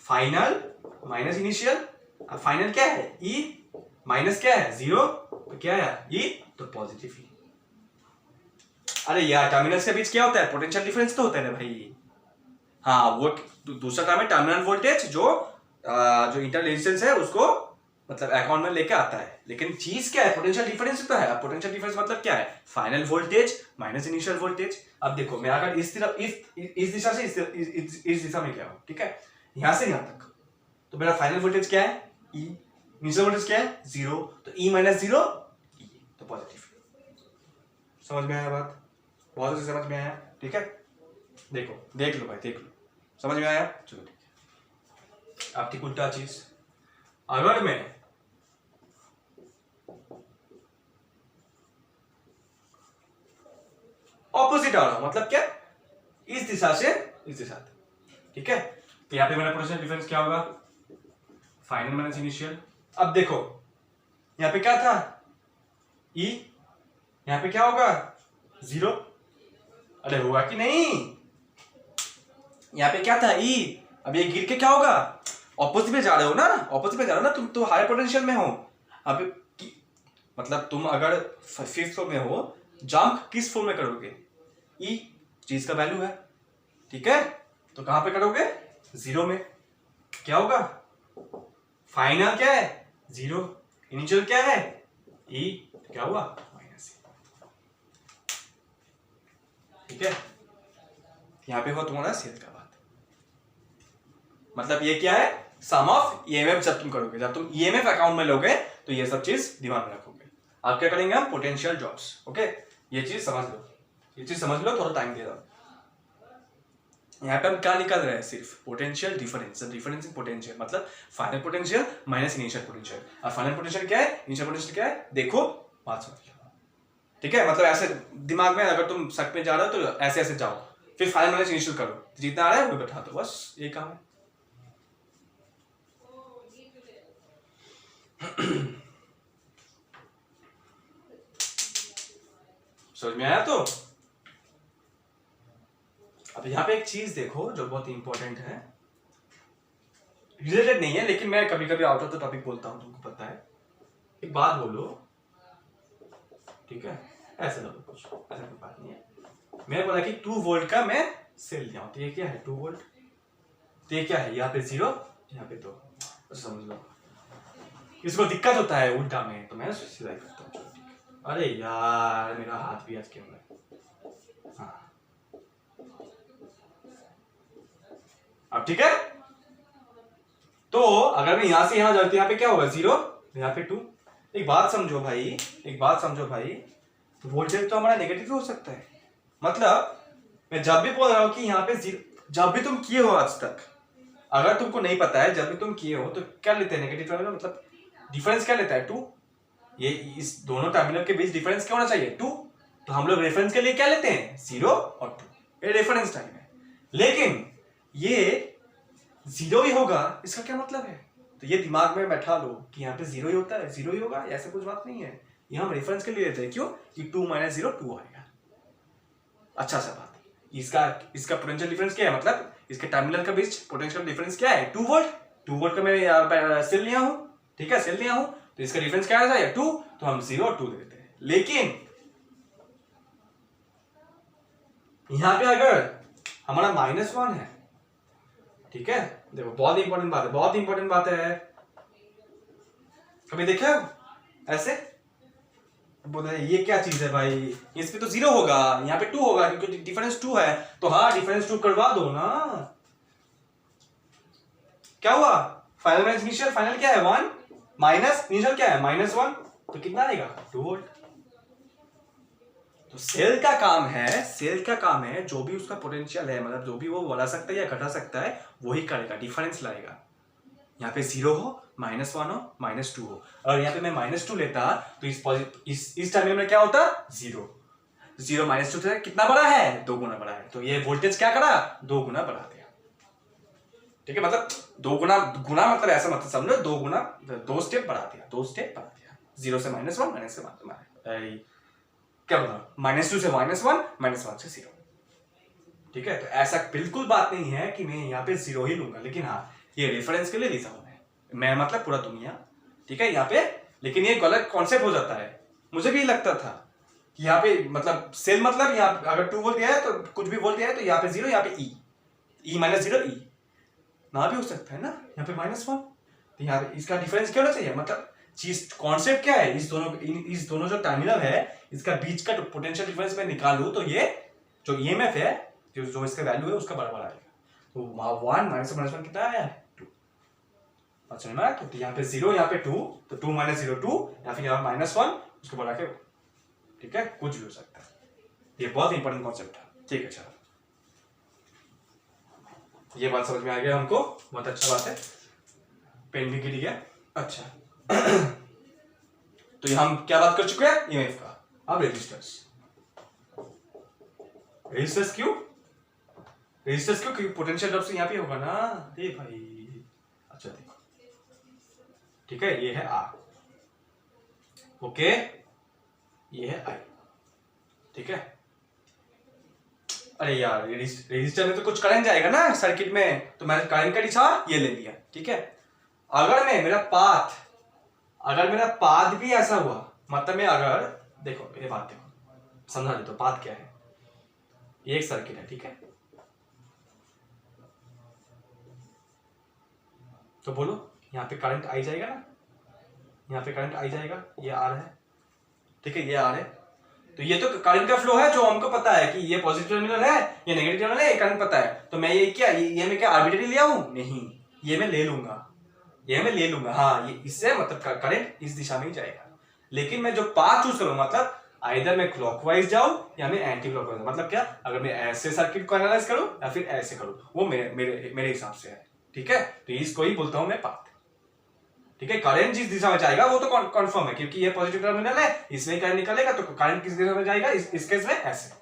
फाइनल माइनस इनिशियल, अब फाइनल क्या है ई, माइनस क्या है जीरो, तो क्या है ई, तो पॉजिटिव ई। अरे यार टर्मिनल्स के बीच क्या होता है, पोटेंशियल डिफरेंस तो होता है ना भाई, हाँ वो दूसरा टर्म है टर्मिनल वोल्टेज, जो इंटर रेजिस्टेंस है उसको मतलब अकाउंट में लेके आता है, लेकिन चीज क्या है, पोटेंशियल डिफरेंस तो है। पोटेंशियल डिफरेंस मतलब क्या है, final voltage minus initial voltage. अब देखो मैं अगर इस तरफ इस दिशा से इस दिशा में गया हूं, ठीक है, यहां से यहां तक, तो मेरा फाइनल वोल्टेज क्या है ई, इनिशियल वोल्टेज क्या है जीरो, तो ई माइनस जीरो ई, तो पॉजिटिव। समझ में आया बात, बहुत अच्छे समझ में आया, ठीक है। देखो देख लो भाई, देख लो, समझ में आया, चलो ठीक है। अब ठीक उल्टा चीज, अगर मैं ऑपोजिट आ रहा हूं, मतलब क्या, इस दिशा से इस दिशा तक, ठीक है, तो यहां पे मेरा पोटेंशियल डिफरेंस क्या होगा, फाइनल माइनस इनिशियल। अब देखो यहां पे क्या था ई, यहां पे क्या होगा जीरो, अरे होगा कि नहीं, यहां पे क्या था ई, अब ये गिर के क्या होगा, ऑपोजिट में जा रहे हो ना, ऑपोजिट में जा रहे हो ना, तुम तो हायर पोटेंशियल में हो। अब मतलब तुम अगर फिफ्थ फ्लोर में हो, जंप किस फ्लोर में करोगे, ई चीज का वैल्यू है, ठीक है, तो कहां पे करोगे, जीरो में क्या होगा, फाइनल क्या है 0, इनिशियल क्या है E, क्या हुआ -E। ठीक है, यहां पे हुआ तुम्हारा सेल का बात। मतलब ये क्या है, सम ऑफ ईएमएफ जब तुम करोगे, जब तुम ईएमएफ अकाउंट में लोगे तो ये सब चीज दिमाग में रखोगे। आप क्या करेंगे, हम पोटेंशियल ड्रॉप्स। ओके, ये चीज समझ लो, ये चीज समझ लो, थोड़ा टाइम दे दो। यहाँ पे हम क्या निकाल रहे हैं, सिर्फ potential difference, difference in potential, मतलब final potential minus initial potential. और फाइनल पोटेंशियल क्या है, इनिशियल पोटेंशियल क्या है, देखो बात समझ लो। ठीक है, मतलब ऐसे दिमाग में अगर तुम शक में जा रहे हो तो ऐसे ऐसे जाओ, फिर फाइनल माइनस इनिशियल करो, जितना आ रहा है वो बैठा दो, बस ये काम है। समझ में आया? तो अब यहाँ पे एक चीज देखो जो बहुत इंपॉर्टेंट है, रिलेटेड नहीं है लेकिन मैं कभी कभी आउट ऑफ द टॉपिक बोलता हूँ, तुमको पता है। एक बात बोलो, ठीक है, ऐसे ना कुछ, ऐसा कोई बात नहीं है। मैंने बोला कि 2 वोल्ट का मैं सेल लिया हूं, तो ये क्या है 2 वोल्ट, तो ये क्या है, यहाँ पे 0, यहाँ पे 2, समझ लो। इसको दिक्कत होता है उल्टा में, तो मैं सीधा करता हूँ। अरे यार मेरा हाथ भी आज क्यों है, हाँ अब ठीक है। तो अगर मैं यहां से यहां जाती, यहाँ पे क्या होगा 0, यहाँ पे 2। एक बात समझो भाई, एक बात समझो भाई, वोल्टेज तो हमारा नेगेटिव हो सकता है। मतलब मैं जब भी बोल रहा हूं कि यहाँ पे 0, जब भी तुम किए हो आज तक, अगर तुमको नहीं पता है, जब भी तुम किए हो तो क्या लेते हैं नेगेटिव टर्मिनल, मतलब डिफरेंस क्या लेता है 2। ये इस दोनों टर्मिनल के बीच डिफरेंस क्या होना चाहिए 2। तो हम लोग रेफरेंस के लिए क्या लेते हैं 0 और 2, ये रेफरेंस टाइम है। लेकिन ये 0 ही होगा, इसका क्या मतलब है, तो ये दिमाग में बैठा लो कि यहाँ पे 0 ही होता है, 0 ही होगा, ऐसा कुछ बात नहीं है। ये हम रेफरेंस के लिए लेते हैं, क्यों कि 2 - 0 2 आएगा। अच्छा सा बात, इसका पोटेंशियल डिफरेंस क्या है, मतलब इसके टर्मिनल के बीच पोटेंशियल डिफरेंस क्या है 2 वोल्ट। 2 वोल्ट का मैं सेल लिया हूं, ठीक है, सेल लिया हूं, तो इसका डिफरेंस क्या आ जाएगा 2, तो हम 0 और 2 देते हैं। लेकिन यहां पे अगर हमारा -1 है, ठीक है, देखो बहुत इंपॉर्टेंट बात है, बहुत इंपॉर्टेंट बात है। कभी देखा ऐसे बोले ये क्या चीज है भाई, इस पे तो 0 होगा, यहाँ पे 2 होगा क्योंकि डिफरेंस 2 है, तो हाँ डिफरेंस 2 करवा दो ना। क्या हुआ, फाइनल माइनस इनिशियल, फाइनल क्या है 1, माइनस इनिशियल क्या है -1, तो कितना आएगा 2 वोल्ट। तो सेल का काम है, सेल का काम है जो भी उसका पोटेंशियल है, मतलब जो भी वो बढ़ा सकता है या घटा सकता है वही करेगा, डिफरेंस लाएगा। यहाँ पे 0 हो, -1 हो, -2 हो, और यहाँ पे मैं -2 लेता तो इस टर्मिनल में क्या होता 0, 0 -2 से कितना बड़ा है 2 गुना बड़ा है, तो ये वोल्टेज क्या करा 2 गुना बढ़ा दिया। ठीक है, मतलब 2 गुना, गुना मतलब ऐसा मतलब समझो 2 गुना, 2 स्टेप बढ़ा दिया, 2 स्टेप बढ़ा दिया, 0 से -1, -1 से क्या बोला -2 से -1, -1 से 0। ठीक है, तो ऐसा बिल्कुल बात नहीं है कि मैं यहाँ पे 0 ही लूंगा, लेकिन हाँ ये रेफरेंस के लिए लिखा हुआ है, मैं मतलब पूरा दुनिया, ठीक है यहाँ पे। लेकिन ये गलत कॉन्सेप्ट हो जाता है, मुझे भी लगता था कि यहाँ पे मतलब सेल, मतलब यहाँ अगर 2 वोल्ट दिया है तो कुछ भी वोल्ट दिया है तो यहाँ पे 0, यहाँ पे E -0 E ना भी हो सकता है ना, यहाँ पे -1, तो यहाँ इसका डिफरेंस क्या होना चाहिए, मतलब चीज कॉन्सेप्ट क्या है, इस दोनों जो टर्मिनल है इसका बीच का पोटेंशियल डिफरेंस में निकालूं तो ये जो ईएमएफ है, जो इसका वैल्यू है उसका बराबर आएगा। तो 1 -1 कितना आया 2, अच्छा ना, तो यहाँ पे 0, यहाँ पे 2, तो 2 - 0 2, या फिर यहाँ -1 उसको बढ़ा के, ठीक है, कुछ भी हो सकता है। ये बहुत इंपॉर्टेंट कॉन्सेप्ट है, ठीक है। चलो ये बात समझ में आ गया हमको, बहुत अच्छा बात है, पेन भी गिर गया। अच्छा तो ये हम क्या बात कर चुके हैं ईएमएफ का। अब रेजिस्टेंस क्यों, क्योंकि पोटेंशियल ड्रॉप से यहाँ पे होगा ना, दे भाई। अच्छा देखो, ठीक है, ये है R, ओके, ये है I, ठीक है। अरे यार रेजिस्टर में तो कुछ करंट जाएगा ना सर्किट में, तो मैंने करंट का दिशा ये ले लिया, ठीक है। अगर मेरा पाथ भी ऐसा हुआ, मतलब मैं अगर देखो ये बात देखो, समझा दे तो पाथ क्या है, ये एक सर्किट है, ठीक है, तो बोलो यहाँ पे करंट आई जाएगा ना, यहाँ पे करंट आई जाएगा, ये आर है, ठीक है, ये आर है। तो ये तो करंट का फ्लो है जो हमको पता है कि ये पॉजिटिव टर्मिनल है, ये नेगेटिव टर्मिनल है, ये करंट पता है। तो मैं ये क्या, ये मैं क्या आर्बिट्रेरी लिया हूं? नहीं, ये मैं ले लूंगा, ये मैं ले लूंगा। हाँ, ये इससे मतलब करंट इस दिशा में ही जाएगा। लेकिन मैं जो पाथ चूज करूंगा, मतलब आइदर मैं क्लॉकवाइज जाऊं या मैं एंटी क्लॉकवाइज। मतलब क्या, अगर मैं ऐसे सर्किट को एनालाइज करूं या फिर ऐसे करूं, वो मेरे हिसाब से है, ठीक है। तो इसको ही बोलता हूं मैं पाथ, ठीक है। करंट जिस दिशा में जाएगा वो तो कॉन्फर्म है, क्योंकि ये पॉजिटिव टर्मिनल है, इसमें करंट निकलेगा, तो करंट किस दिशा में जाएगा, इस केस में ऐसे।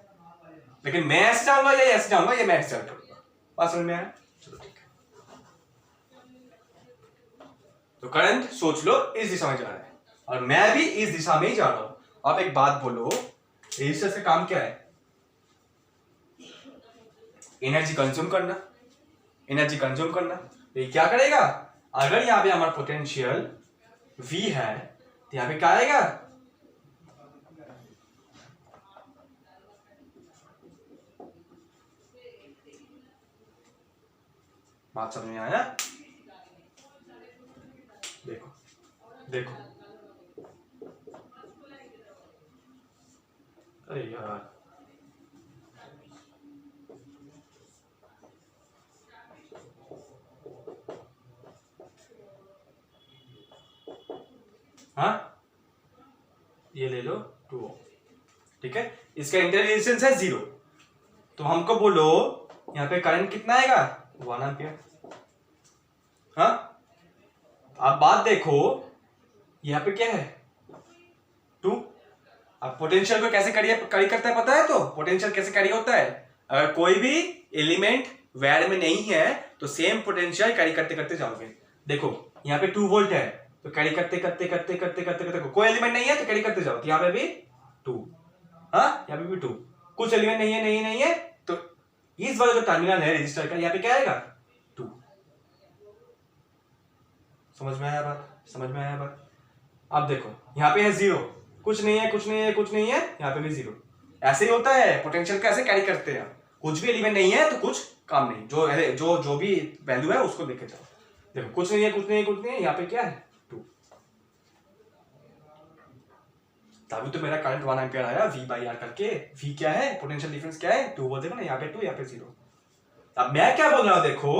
लेकिन मैं ऐसे जाऊंगा या ऐसे जाऊंगा, ये मैं ऐसे करूंगा। बात समझ में आया? चलो ठीक है। तो करंट सोच लो इस दिशा में जा रहा है और मैं भी इस दिशा में ही जा रहा हूं। आप एक बात बोलो, रेजिस्टर का काम क्या है? एनर्जी कंज्यूम करना, एनर्जी कंज्यूम करना। ये क्या करेगा? अगर यहां पे हमारा पोटेंशियल V है तो यहां पे क्या आएगा? बात समझ में आया? देखो देखो, अरे यार, हाँ, ये ले लो 2 ओम, ठीक है। इसका इंटरनल रेजिस्टेंस है 0। तो हमको बोलो यहाँ पे करंट कितना आएगा? 1 एम्पियर। हाँ, आप बात देखो, यहाँ पे क्या है? 2। अब पोटेंशियल को कैसे कैरी करता है पता है? तो पोटेंशियल कैसे कैरी होता है? अगर कोई भी एलिमेंट वैर में नहीं है तो सेम पोटेंशियल कैरी करते करते जाओगे। देखो यहाँ पे 2 वोल्ट है, तो कैरी करते करते करते करते करते करते कोई एलिमेंट नहीं है तो कैरी करते जाओ, तो यहाँ पे भी 2, हाँ, यहाँ पे भी 2। कुछ एलिमेंट नहीं है तो इस वाला जो टर्मिनल है रजिस्टर का, यहाँ पे क्या आएगा? 2। समझ में आया बात? समझ में आया बात? अब देखो यहाँ पे है 0, कुछ नहीं है, कुछ नहीं है, कुछ नहीं है, यहाँ पे भी 0। ऐसे ही होता है, पोटेंशियल कैसे कैरी करते हैं। कुछ भी एलिमेंट नहीं है तो कुछ काम नहीं, जो भी वैल्यू है उसको लेके जाओ। देखो कुछ नहीं है, कुछ नहीं है, कुछ नहीं है, यहाँ पे क्या है? 2। तभी तो मेरा करंट 1 एम्पियर आया V बाई आर करके। V क्या है? पोटेंशियल डिफरेंस क्या है? 2। वो देखो ना, यहाँ पे 2, यहाँ पे 0। अब मैं क्या बोल रहा हूँ, देखो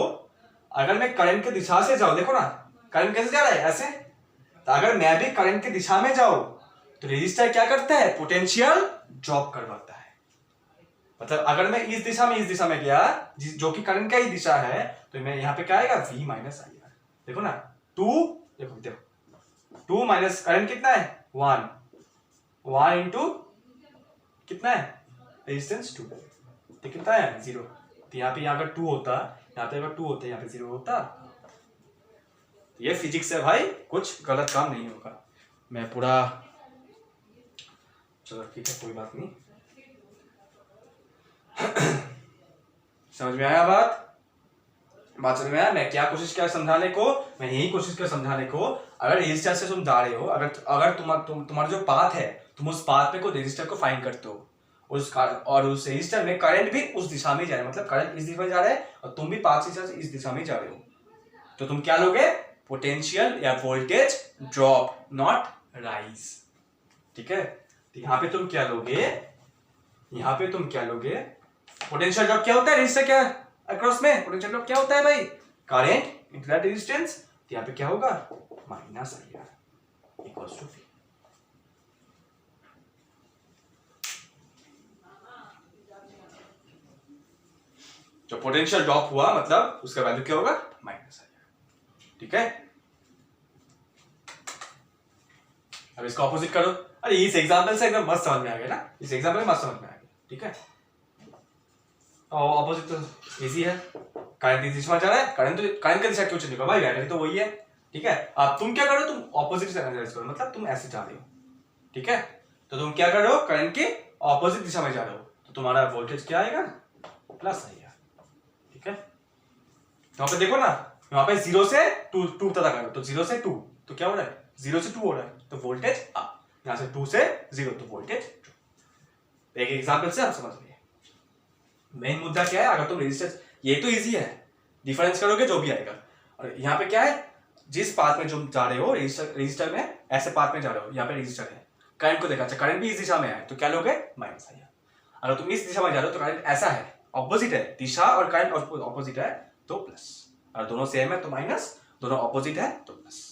अगर मैं करंट की दिशा से जाऊं, देखो ना करंट कैसे जा रहा है? ऐसे। तो अगर मैं भी करंट की दिशा में जाऊं तो रेजिस्टर क्या करता है? पोटेंशियल ड्रॉप करवाता है। मतलब अगर मैं इस दिशा में गया, जो कि करंट का ही दिशा है, तो मैं यहाँ पे क्या आएगा? V minus I are. देखो ना 2, देखो 2 माइनस करंट कितना है? 1 इंटू कितना है? रेजिस्टेंस 2, तो कितना है? 0। तो यहाँ पे अगर 2 होता, यहाँ पे अगर 2 होता, यहाँ पे 0 होता। तो ये फिजिक्स है भाई, कुछ गलत काम नहीं होगा। मैं पूरा, चलो ठीक है, कोई बात नहीं। समझ में आया बात? बात समझ में आया? मैं क्या कोशिश किया समझाने को? मैं यही कोशिश किया समझाने को, अगर रेजिस्टर से तुम जा रहे हो, अगर तुम्हारा जो पाथ है, तुम उस पाथ पे को रेजिस्टर को फाइंड करते हो, और उस रेजिस्टर में करंट भी उस दिशा में जा रहा है, मतलब करंट इस दिशा में जा रहा है और तुम भी पाथ से इस दिशा में जा रहे हो, तो तुम क्या लोगे? पोटेंशियल या वोल्टेज ड्रॉप, नॉट राइज, ठीक है। तो यहाँ पे तुम क्या लोगे? यहाँ पे तुम क्या लोगे? पोटेंशियल ड्रॉप क्या होता है रेजिस्टर क्या अक्रॉस में? पोटेंशियल ड्रॉप क्या होता है भाई? Current into that resistance. तो यहाँ पे क्या होगा? Minus I R equals to V। जो पोटेंशियल ड्रॉप हुआ मतलब उसका वैल्यू क्या होगा? माइनस आई आर, ठीक है। अब इसका ऑपोजिट करो। अरे इस एग्जांपल से एकदम मस्त समझ में आ गया ना, इस एग्जांपल में मस्त समझ में आ गया, ठीक है। और ऑपोजिट तो इजी है, करंट इस दिशा में जा रहा है, करंट की दिशा क्यों चेंज होगा भाई? वैल्यू तो वही है, ठीक है। अब तुम क्या करो? तुम ऑपोजिट से एनालाइज करो, मतलब तुम ऐसे जा रहे हो, ठीक है। तो तुम क्या कर रहे हो? करंट के ऑपोजिट दिशा में जा रहे हो, तो तुम्हारा वोल्टेज क्या आएगा? प्लस आएगा, ठीक है। तो वहां पे देखो ना, वहां पे 0 से 2 तक करो, तो 0 से 2 तो क्या हो रहा है? 0 से 2 हो रहा है, तो वोल्टेज अप। यहां से 2 से 0 तो वोल्टेज। एक एग्जांपल से आप समझ लिए। मेन मुद्दा क्या है? अगर तुम रेजिस्टेंस, ये तो इजी है, डिफरेंस करोगे जो भी आएगा। और यहाँ पे क्या है? जिस पाथ में जो जा रहे हो रजिस्टर में, ऐसे पाथ में जा रहे हो, यहाँ पे रजिस्टर है, करंट को देखा, अच्छा करंट भी इस दिशा में है तो क्या लोगे माइनस आई। अगर तुम इस दिशा में जा रहे हो तो करंट ऐसा है, ऑपोजिट है, दिशा और करंट ऑपोजिट है तो प्लस, और दोनों सेम है तो माइनस, दोनों ऑपोजिट है तो प्लस।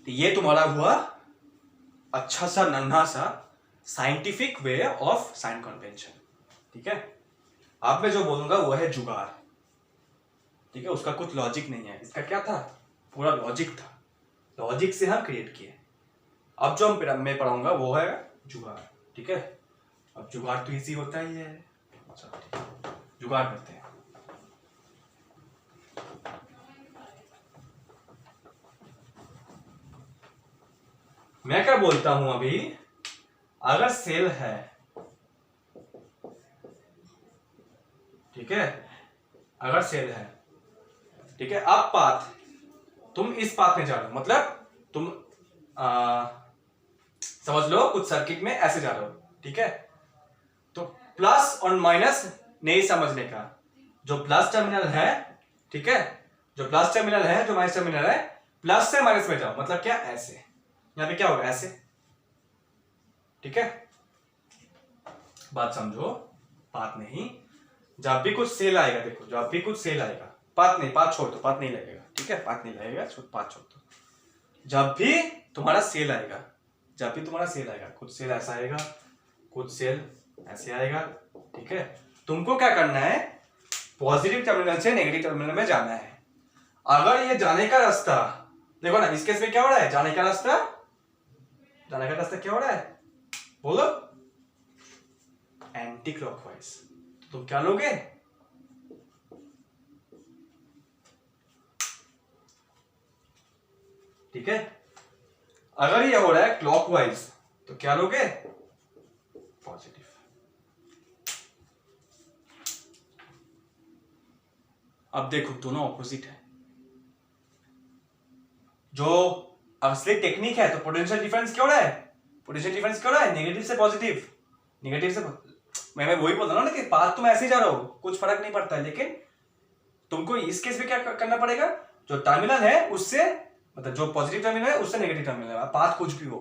ये तुम्हारा हुआ अच्छा सा नन्हा सा scientific way of sine convention. ठीक है, अब मैं जो बोलूंगा वो है जुगाड़। ठीक है, उसका कुछ लॉजिक नहीं है, इसका क्या था, पूरा लॉजिक था, लॉजिक से हम क्रिएट किए। अब जो मैं पढ़ाऊंगा वो है जुगाड़। ठीक है, अब जुगाड़ तो इजी होता ही है, जुगाड़ करते हैं। मैं क्या बोलता हूं अभी, अगर सेल है, ठीक है, अगर सेल है, ठीक है, अब पाथ, तुम इस पाथ में जा रहे हो, मतलब तुम समझ लो कुछ सर्किट में ऐसे जा रहे हो। ठीक है, तो प्लस और माइनस नहीं समझने का, जो प्लस टर्मिनल है, ठीक है, जो प्लस टर्मिनल है, जो माइनस टर्मिनल है, प्लस से माइनस में जाओ, मतलब क्या ऐसे, यहां पे क्या होगा ऐसे। ठीक है, बात समझो, पाथ नहीं, जब भी कुछ सेल आएगा, देखो जब भी कुछ सेल आएगा, पाथ नहीं, पाथ छोड़ दो, पाथ नहीं लगेगा। ठीक है, पाथ नहीं लगेगा, पाथ छोड़ दो। जब भी तुम्हारा सेल आएगा, जब भी तुम्हारा सेल आएगा, कुछ सेल ऐसा आएगा, कुछ सेल ऐसे आएगा। ठीक है, तुमको क्या करना है, पॉजिटिव टर्मिनल से नेगेटिव टर्मिनल में जाना है। अगर ये जाने का रास्ता, देखो ना इस केस में क्या हो रहा है, जाने का रास्ता क्या हो रहा है, बोलो एंटी क्लॉकवाइज, तुम क्या लोगे, ठीक है, अगर ये हो रहा है क्लॉकवाइज तो क्या लोगे पॉजिटिव। अब देखो दोनों ऑपोजिट है, जो असली टेक्निक है, तो पोटेंशियल डिफरेंस क्यों रहा है, पोटेंशियल डिफरेंस क्यों रहा है, नेगेटिव से पॉजिटिव, नेगेटिव से मैं वही बोल रहा हूं ना कि पाथ तुम ऐसे ही जा रहे हो, कुछ फर्क नहीं पड़ता है, लेकिन तुमको इस केस में क्या करना पड़ेगा, जो टर्मिनल है उससे, मतलब जो पॉजिटिव टर्मिनल है उससे नेगेटिव टर्मिनल है, पाथ कुछ भी हो।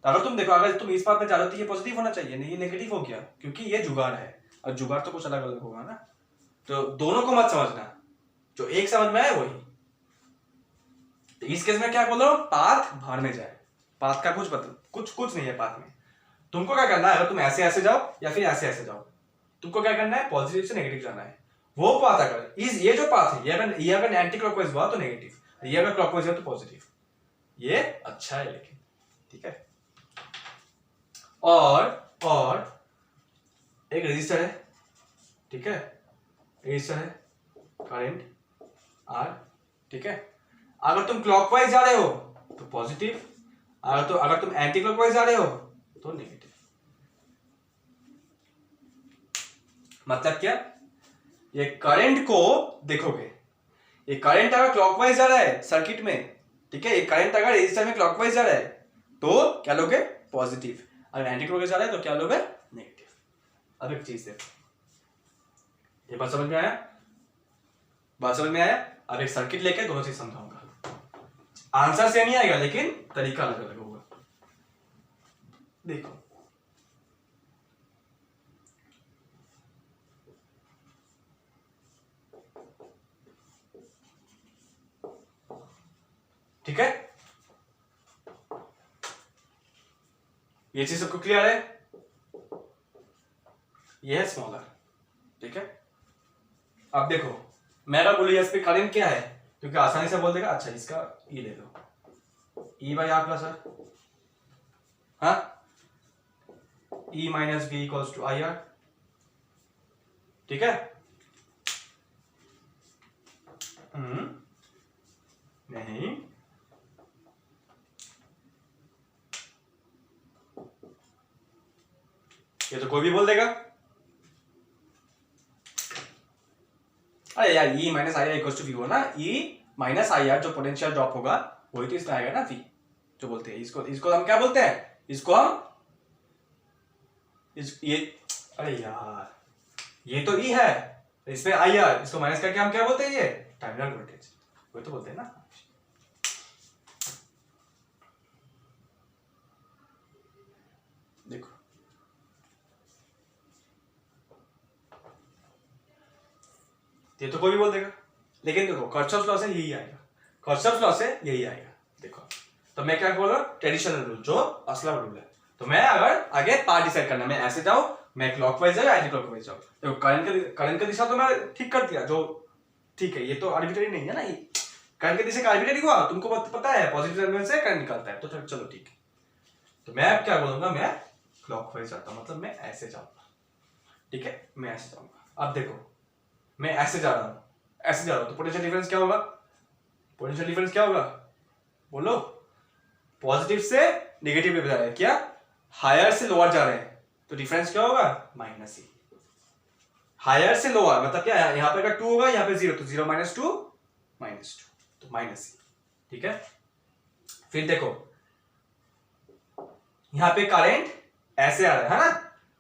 तो अगर तुम देखो, अगर तुम इस पाथ में जा रहे हो तो ये पॉजिटिव होना चाहिए, नहीं ये नेगेटिव हो गया, क्योंकि ये जुगाड़ है, और जुगाड़ तो कुछ अलग अलग होगा ना, तो दोनों को मत समझना, जो एक समझ में आए वही। तो इस केस में क्या बोल रहा हूं, पाथ बाहर में जाए, पाथ का कुछ नहीं है पाथ में। तुमको क्या करना है, अगर तुम ऐसे ऐसे जाओ या फिर ऐसे ऐसे जाओ, तुमको क्या करना है, पॉजिटिव से नेगेटिव जाना है। वो पाथ अगर ये जो पाथ है, ये अगर एंटी क्लॉकवाइज हुआ तो नेगेटिव, ये अगर क्लॉकवाइज है तो पॉजिटिव, ये अच्छा है लेकिन। ठीक है, और एक रजिस्टर है, ठीक है, रजिस्टर है, करंट आर। ठीक है, अगर तुम क्लॉकवाइज जा रहे हो तो पॉजिटिव, अगर तुम एंटी क्लॉकवाइज जा रहे हो तो नेगेटिव। मतलब क्या, ये करंट को देखोगे, ये करंट अगर क्लॉकवाइज जा रहा है सर्किट में, ठीक है, ये करंट अगर रजिस्टर में क्लॉकवाइज जा रहा है तो क्या लोगे पॉजिटिव, अगर एंटी क्लॉकवाइज जा रहा है तो क्या लोगे नेगेटिव। अब एक चीज देखो, ये बात समझ में आया, बात समझ में आया। अब एक सर्किट लेके दोनों चीज समझाऊंगा, आंसर सेम ही आएगा लेकिन तरीका अलग अलग होगा। देखो ठीक है, ये चीज सबको क्लियर है, ये है स्मॉलर। ठीक है, अब देखो मैं अगर बोलूँ इस पे करंट क्या है, क्योंकि आसानी से बोल देगा, अच्छा इसका ये ले लो, E by R plus R, हाँ, E minus B equals to I R. ठीक है, नहीं, ये तो कोई भी बोल देगा, अरे यार E minus I R equals to V हो ना, ई माइनस आई आर जो पोटेंशियल ड्रॉप होगा वही तो इसमें आएगा ना, वी जो बोलते हैं इसको हम क्या बोलते हैं, इसको हम ये, अरे यार ये तो ई है, इसमें IR, इसको माइनस करके हम क्या बोलते हैं, ये टर्मिनल वोल्टेज, वही तो बोलते हैं ना। देखो ये तो कोई भी बोल देगा, लेकिन देखो कर्चॉफ्स लॉ से यही आएगा, कर्चॉफ्स लॉ से यही आएगा। देखो तो मैं क्या बोल रहा हूँ, ट्रेडिशनल रूल, जो असला रूल है। तो मैं अगर आगे पार्ट डिसाइड करना, मैं ऐसे जाऊं, मैं क्लॉकवाइज जाऊं, एंटी क्लॉकवाइज जाऊं। देखो करंट का दिशा तो मैं ठीक कर दिया, जो ठीक है, ये तो आर्बिट्ररी नहीं है ना, ये करंट की दिशा का आर्बिट्ररी हुआ, तुमको पता है पॉजिटिव टर्मिनल से करंट निकलता है, तो चलो ठीक है। तो मैं अब क्या बोलूंगा, मैं क्लॉकवाइज जाता हूं, मतलब मैं ऐसे जाऊंगा, ठीक है, मैं ऐसे जाऊंगा। अब देखो मैं ऐसे जा रहा हूं, ऐसे जा रहा हूं, तो पोटेंशियल डिफरेंस क्या होगा, पोटेंशियल डिफरेंस क्या होगा, बोलो। पॉजिटिव से नेगेटिव में जा रहे हैं, क्या हायर से लोअर जा रहे हैं, तो डिफरेंस क्या होगा, माइनस ही। हायर से लोअर मतलब क्या है, यहाँ पे अगर 2 होगा, यहाँ पे 0, तो 0 - 2 -2, तो माइनस ही, ठीक है। फिर देखो यहाँ पे करंट ऐसे आ रहा है ना,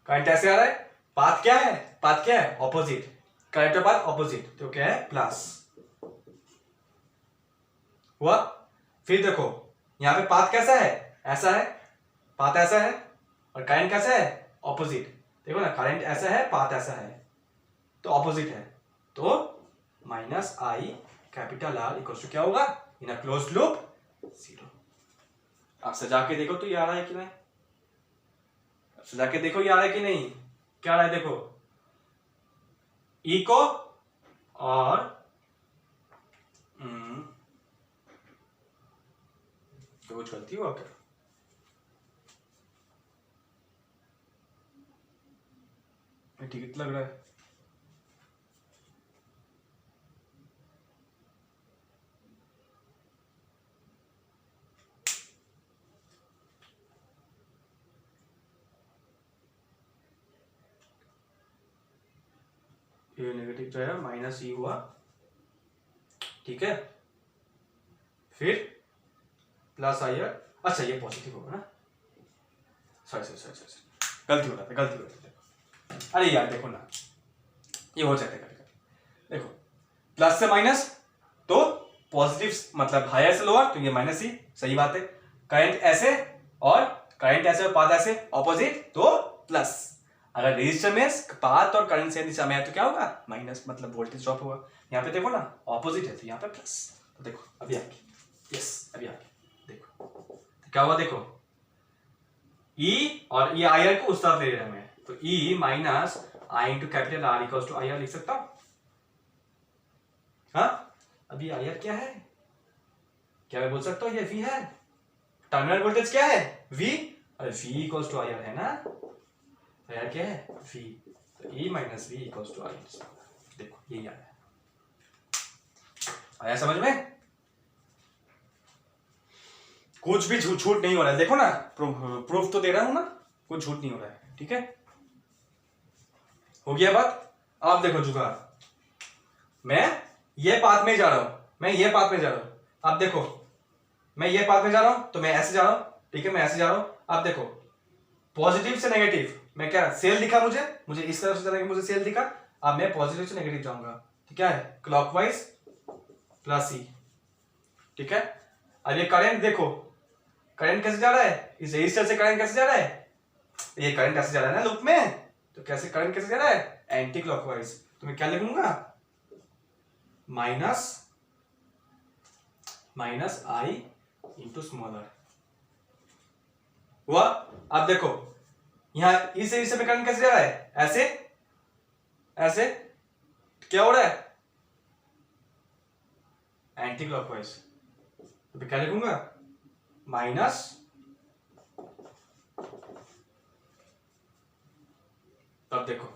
करंट ऐसे आ रहा है, पाथ क्या है, पाथ क्या है, ऑपोजिट, करंट का पाथ ऑपोजिट, तो क्या है, प्लस हुआ। फिर देखो यहाँ पे पाथ कैसा है, ऐसा है, पाथ ऐसा है, और करंट कैसा है, ऑपोजिट। देखो ना, करंट ऐसा है, पाथ ऐसा है, तो ऑपोजिट है, तो -I capital R equal to क्या होगा, इन अ क्लोज्ड लूप 0। आप सजा के देखो तो ये आ रहा है कि नहीं, सजा के देखो ये आ रहा है कि नहीं, क्या आ रहा है, देखो E को और तो कुछ गलती हुआ क्या, ठीक लग रहा है, ये नेगेटिव जो है -E हुआ, ठीक है। फिर +IR, अच्छा ये पॉजिटिव होगा ना, सॉरी गलती हो रहा था, गलती हो रही थी। अरे यार देखो ना, ये हो जाता है कभी कभी। देखो प्लस से माइनस तो पॉजिटिव, मतलब हायर से लोअर, तो ये माइनस ही, सही बात है। करंट ऐसे और पाथ ऐसे ऑपोजिट, तो प्लस। अगर रजिस्टर में पाथ और करंट सेम दिशा में है तो क्या होगा, माइनस, मतलब वोल्टेज ड्रॉप होगा। यहाँ पे देखो ना ऑपोजिट है, तो यहाँ पे प्लस, तो देखो अभी आगे, यस अभी आगे देखो तो क्या हुआ, देखो E और ये IR को उस तरफ ले रहे हैं मैं, तो E - I × capital R equals to IR लिख सकता हूं। हाँ अभी IR क्या है, क्या मैं बोल सकता हूँ, ये V है, टर्मिनल वोल्टेज क्या है, V, अरे V इक्वल्स टू IR है ना, IR क्या है, V, तो E - V equals to IR। देखो यही आया समझ में, कुछ भी झूठ नहीं हो रहा है, देखो ना प्रूफ तो दे रहा हूं ना, कुछ झूठ नहीं हो रहा है, ठीक है, हो गया बात। आप देखो जुगाड़, मैं ये पाथ में जा रहा हूं, मैं ये पाथ में जा रहा हूं, आप देखो मैं ये पाथ में जा रहा हूं, तो मैं ऐसे जा रहा हूं, ठीक है, मैं ऐसे जा रहा हूं। आप देखो पॉजिटिव से नेगेटिव, मैं क्या सेल दिखा, मुझे इस तरफ से जाना है, मुझे सेल दिखा, अब मैं पॉजिटिव से नेगेटिव जाऊंगा, तो क्या है, क्लॉकवाइज +E, ठीक है। अब ये करंट देखो, करंट कैसे जा रहा है, इस रजिस्टर से करंट कैसे जा रहा है, ये करंट ऐसे जा रहा है ना लूप में, तो कैसे करंट कैसे जा रहा है, एंटी क्लॉकवाइज, तो मैं क्या लिखूंगा, -I × स्मॉलर हुआ। अब देखो यहां इस रजिस्टर में करंट कैसे जा रहा है, ऐसे ऐसे, क्या हो रहा है, एंटी क्लॉकवाइज, तो मैं क्या लिखूंगा, माइनस, तब देखो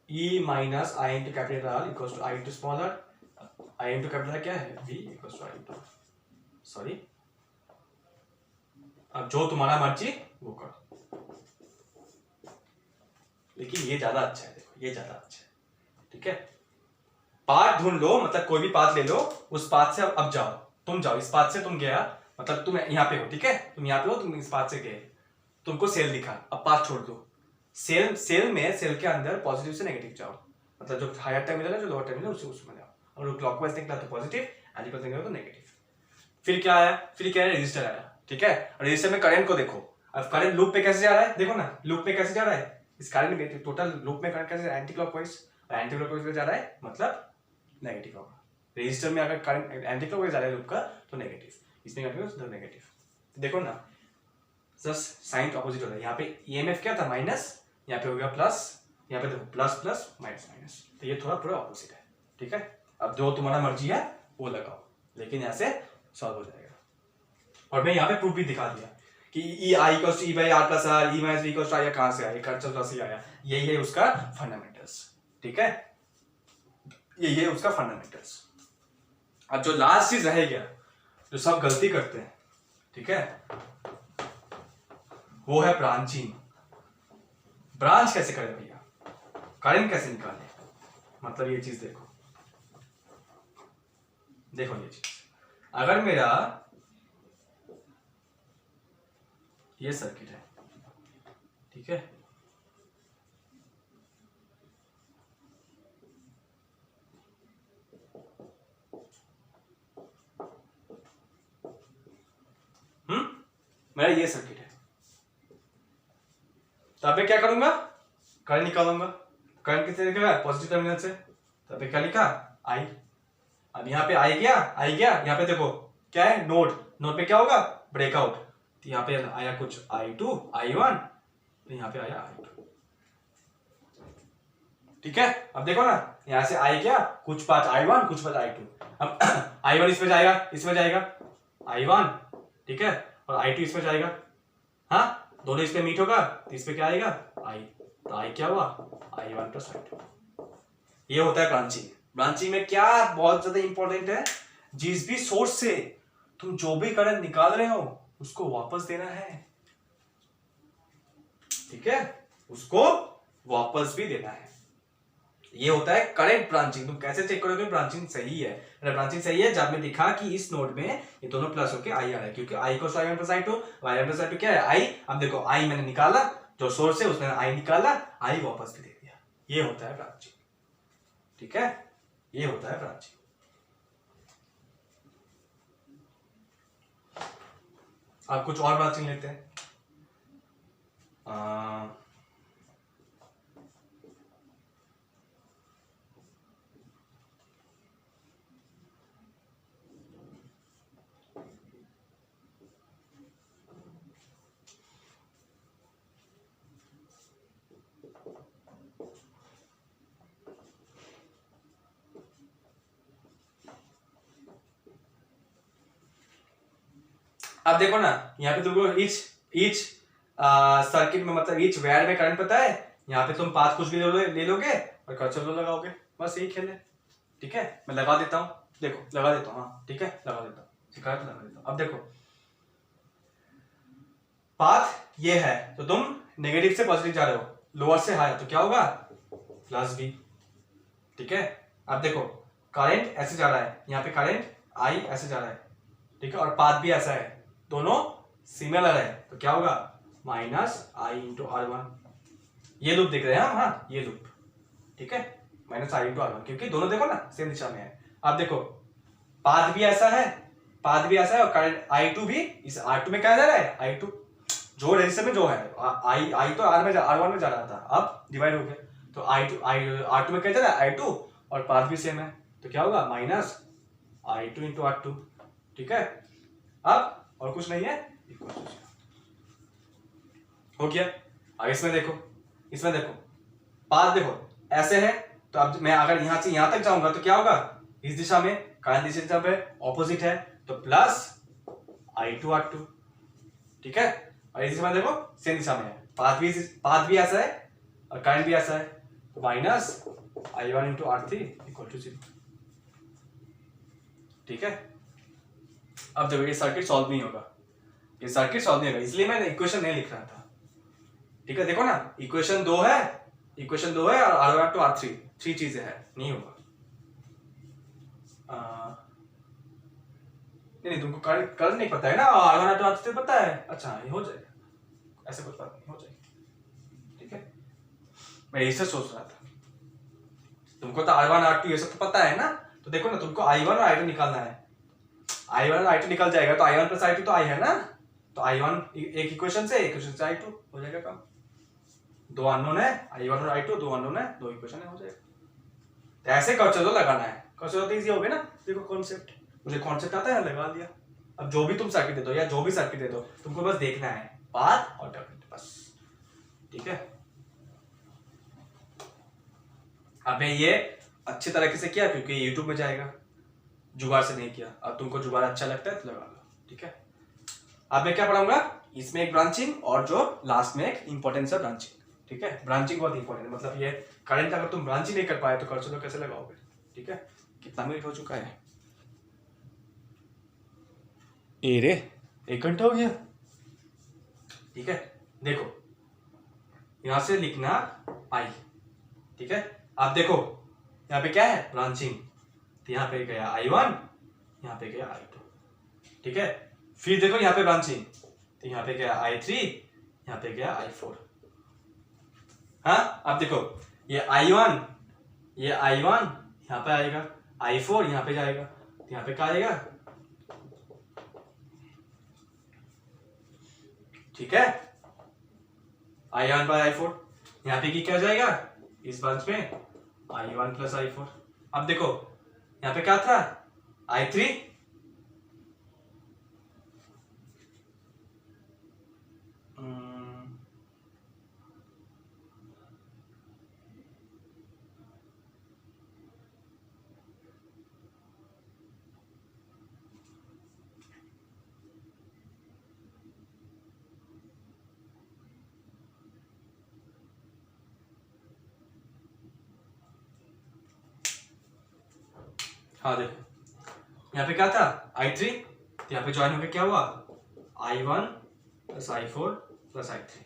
E - I × capital R equals to I × smaller, I × capital R क्या है, V equals to I × sorry, अब जो तुम्हारा मर्जी वो करो, लेकिन ये ज्यादा अच्छा है, देखो ये ज्यादा अच्छा है, ठीक है। पाथ ढूंढ लो, मतलब कोई भी पाथ ले लो, उस पाथ से अब जाओ, तुम जाओ, इस पाथ से तुम गया, मतलब तुम यहाँ पे हो, ठीक है, तुम यहाँ पे हो, तुम इस पाथ से गए, तुमको सेल दिखा, अब पाथ छोड़ दो, सेल के अंदर पॉजिटिव से नेगेटिव जाओ, मतलब जो हायर टर्मिनल है जो लोअर टर्मिनल उसे उसमें जाओ, और क्लॉकवाइज निकला तो पॉजिटिव, एंटी क्लॉकवाइज निकला तो नेगेटिव। फिर क्या आया, फिर क्या है, रेजिस्टर आया, ठीक है। और रेजिस्टर में करंट को देखो, अब करंट लूप पे कैसे जा रहा है, देखो ना लूप में कैसे जा रहा है, इस करंट में टोटल लूप में करंट कैसे, एंटी क्लॉकवाइज, एंटी क्लॉकवाइज में जा रहा है मतलब नेगेटिव होगा। रेजिस्टर में अगर करंट एंटी क्लॉकवाइज जा रहा है लूप का तो नेगेटिव, इसमें तो नेगेटिव। देखो ना जस्ट साइन अपोजिट हो रहा है, यहाँ पे ईएमएफ क्या था माइनस, यहाँ पे हो गया प्लस, यहाँ पे देखो प्लस प्लस माइनस माइनस, तो ये थोड़ा पूरा ऑपोजिट है, ठीक है। अब जो तुम्हारा मर्जी है वो लगाओ, लेकिन यहाँ से सॉल्व हो जाएगा। और मैं यहाँ पे प्रूफ भी दिखा दिया कि E I equals to E by R plus R, E minus B equals to I कहाँ से आया, कर्चल लॉ से आया, यही है उसका फंडामेंटल्स, ठीक है, यही है उसका फंडामेंटल्स। अब जो लास्ट चीज रह गया, जो सब गलती करते हैं, ठीक है, वो है ब्रांचिंग। ब्रांच कैसे करें भैया, करंट कैसे निकालें, मतलब ये चीज देखो, देखो ये चीज, अगर मेरा ये सर्किट है, ठीक है, मेरा ये सर्किट है, तो अब मैं क्या करूंगा, करंट निकालूंगा। करंट किससे निकला, पॉजिटिव टर्मिनल से, तो अब क्या लिखा आई। अब यहाँ पे आई गया, आई गया, यहाँ पे देखो क्या है, नोड, नोड पे क्या होगा, ब्रेकआउट, तो यहाँ पे आया कुछ I2 I1, तो यहाँ पे आया I2, ठीक है। अब देखो ना यहाँ से आई गया, कुछ पार्ट I1 कुछ पार्ट I2, अब I1 इसमें जाएगा, इसमें जाएगा I1, ठीक है, और I2 इसमें जाएगा, हाँ दोनों इसमें मीट होगा, तो इसमें क्या आएगा I, तो I क्या हुआ I1 प्लस I2। ये होता है ब्रांचिंग। ब्रांचिंग में क्या बहुत ज्यादा इंपॉर्टेंट है, जिस भी सोर्स से तुम जो भी करंट निकाल रहे हो उसको वापस देना है, ठीक है, उसको वापस भी देना है। ये होता है करेक्ट ब्रांचिंग। तुम कैसे चेक करोगे ब्रांचिंग सही है, ब्रांचिंग सही है जब मैं दिखा कि इस नोड में ये दोनों प्लस होके आई आ रहा है, क्योंकि आई को I1 plus I2, I1 plus I2 क्या है आई। अब देखो आई मैंने निकाला, जो सोर्स है उसने आई निकाला, आई वापस भी दे दिया, ये होता है ब्रांचिंग, ठीक है, ये होता है ब्रांचिंग। अब कुछ और ब्रांचिंग लेते हैं, अब देखो ना यहाँ पे तुमको ईच सर्किट में मतलब ईच वायर में करंट पता है, यहाँ पे तुम पाथ कुछ भी ले लोगे और कर्सर लो लगाओगे, बस यही खेल है, ठीक है। मैं लगा देता हूँ, देखो लगा देता हूँ, हाँ ठीक है लगा देता हूँ, सिखाया तो लगा देता हूँ। अब देखो पाथ ये है, तो तुम नेगेटिव से पॉजिटिव जा रहे हो, लोअर से हायर, तो क्या होगा प्लस बी, ठीक है। अब देखो करंट ऐसे जा रहा है, यहाँ पे करंट आई ऐसे जा रहा है, ठीक है, और पाथ भी ऐसा है, दोनों सिमिलर है, तो क्या होगा माइनस आई इंटू R1। ये लूप देख रहे हैं हम, हाँ ये लूप, ठीक है, माइनस आई इंटू R1, क्योंकि दोनों देखो ना सेम दिशा में है। अब देखो पाथ भी ऐसा है, पाथ भी ऐसा है, और करंट I2 भी इस R2 में क्या जा रहा है, I2 जो रेजिस्टर में जो है आई तो R1 में जा रहा था, अब डिवाइड हो गया, तो R2 में क्या जा रहा है I2, और पाथ भी सेम है, तो क्या होगा माइनस I2 इंटू R2, ठीक है। अब और कुछ नहीं है, इक्वल टू 0 हो गया। अब इसमें देखो, इसमें देखो पाथ देखो ऐसे है, तो अब मैं अगर यहां से यहां तक जाऊंगा तो क्या होगा, इस दिशा में करंट इस दिशा पे ऑपोजिट है, तो प्लस I2 R2, ठीक है, और इस दिशा में देखो सेम दिशा में है, पाथ भी ऐसा है और करंट भी ऐसा है, तो minus I1 into R3 equal to 0, ठीक है। अब देखो ये सर्किट सॉल्व नहीं होगा, ये सर्किट सॉल्व नहीं होगा, इसलिए मैंने इक्वेशन नहीं लिख रहा था, ठीक है। देखो ना इक्वेशन 2 है, इक्वेशन 2 है, और R1 टू R3 3 चीजें हैं, नहीं होगा। नहीं तुमको कर नहीं पता है ना, R1 टू R3 पता है, अच्छा ये हो जाएगा, ऐसे कुछ बात नहीं, हो जाएगी, ठीक है। मैं इसे सोच रहा था, तुमको तो R1 R2 ये सब तो पता है ना, तो देखो ना तुमको I1 और I2 निकालना है। I1 और I2 निकल जाएगा तो I1 प्लस I2 तो I है ना, तो I1 एक इक्वेशन से I2 हो जाएगा काम। दो अननोन है I1 और I2, दो अननोन है, दो इक्वेशन है, हो जाएगा। तो ऐसे कर्सर तो लगाना है, कर्सर तो इजी हो गया ना। देखो कॉन्सेप्ट, मुझे कॉन्सेप्ट आता है, लगा दिया। अब जो भी तुम सर्किट दे दो या जो भी सर्किट दे दो, तुमको बस देखना है पाथ और टर्मिनल, बस, ठीक है। अब ये अच्छी तरीके से किया क्योंकि यूट्यूब में जाएगा, जुगाड़ से नहीं किया। अब तुमको जुगाड़ अच्छा लगता है तो लगा लो, ठीक है। अब मैं क्या पढ़ाऊंगा, इसमें एक ब्रांचिंग और जो लास्ट में एक इंपॉर्टेंस है ब्रांचिंग, ठीक है। ब्रांचिंग बहुत इंपॉर्टेंट है, मतलब ये करंट अगर तुम ब्रांचिंग नहीं कर पाए तो कर्सर तो कैसे लगाओगे, ठीक है। कितना मिनट हो चुका है, ए रे 1 घंटा हो गया, ठीक है। देखो यहां से लिखना आई, ठीक है। अब देखो यहाँ पे क्या है ब्रांचिंग, तो यहाँ पे गया I1, यहाँ पे गया I2, ठीक है। फिर देखो यहाँ पे ब्रांचिंग, तो यहाँ पे गया I3, यहाँ पे गया I4। हाँ अब देखो ये I1 यहाँ पे आएगा, I4 यहाँ पे जाएगा, तो यहाँ पे क्या आएगा, ठीक है। I1 बाय I4, यहाँ पे क्या जाएगा इस ब्रांच में I1 प्लस I4। अब देखो यहाँ पे क्या था I3, हाँ देखो यहाँ पे क्या था I3, तो यहाँ पे ज्वाइन होकर क्या हुआ I1 plus I4 plus I3,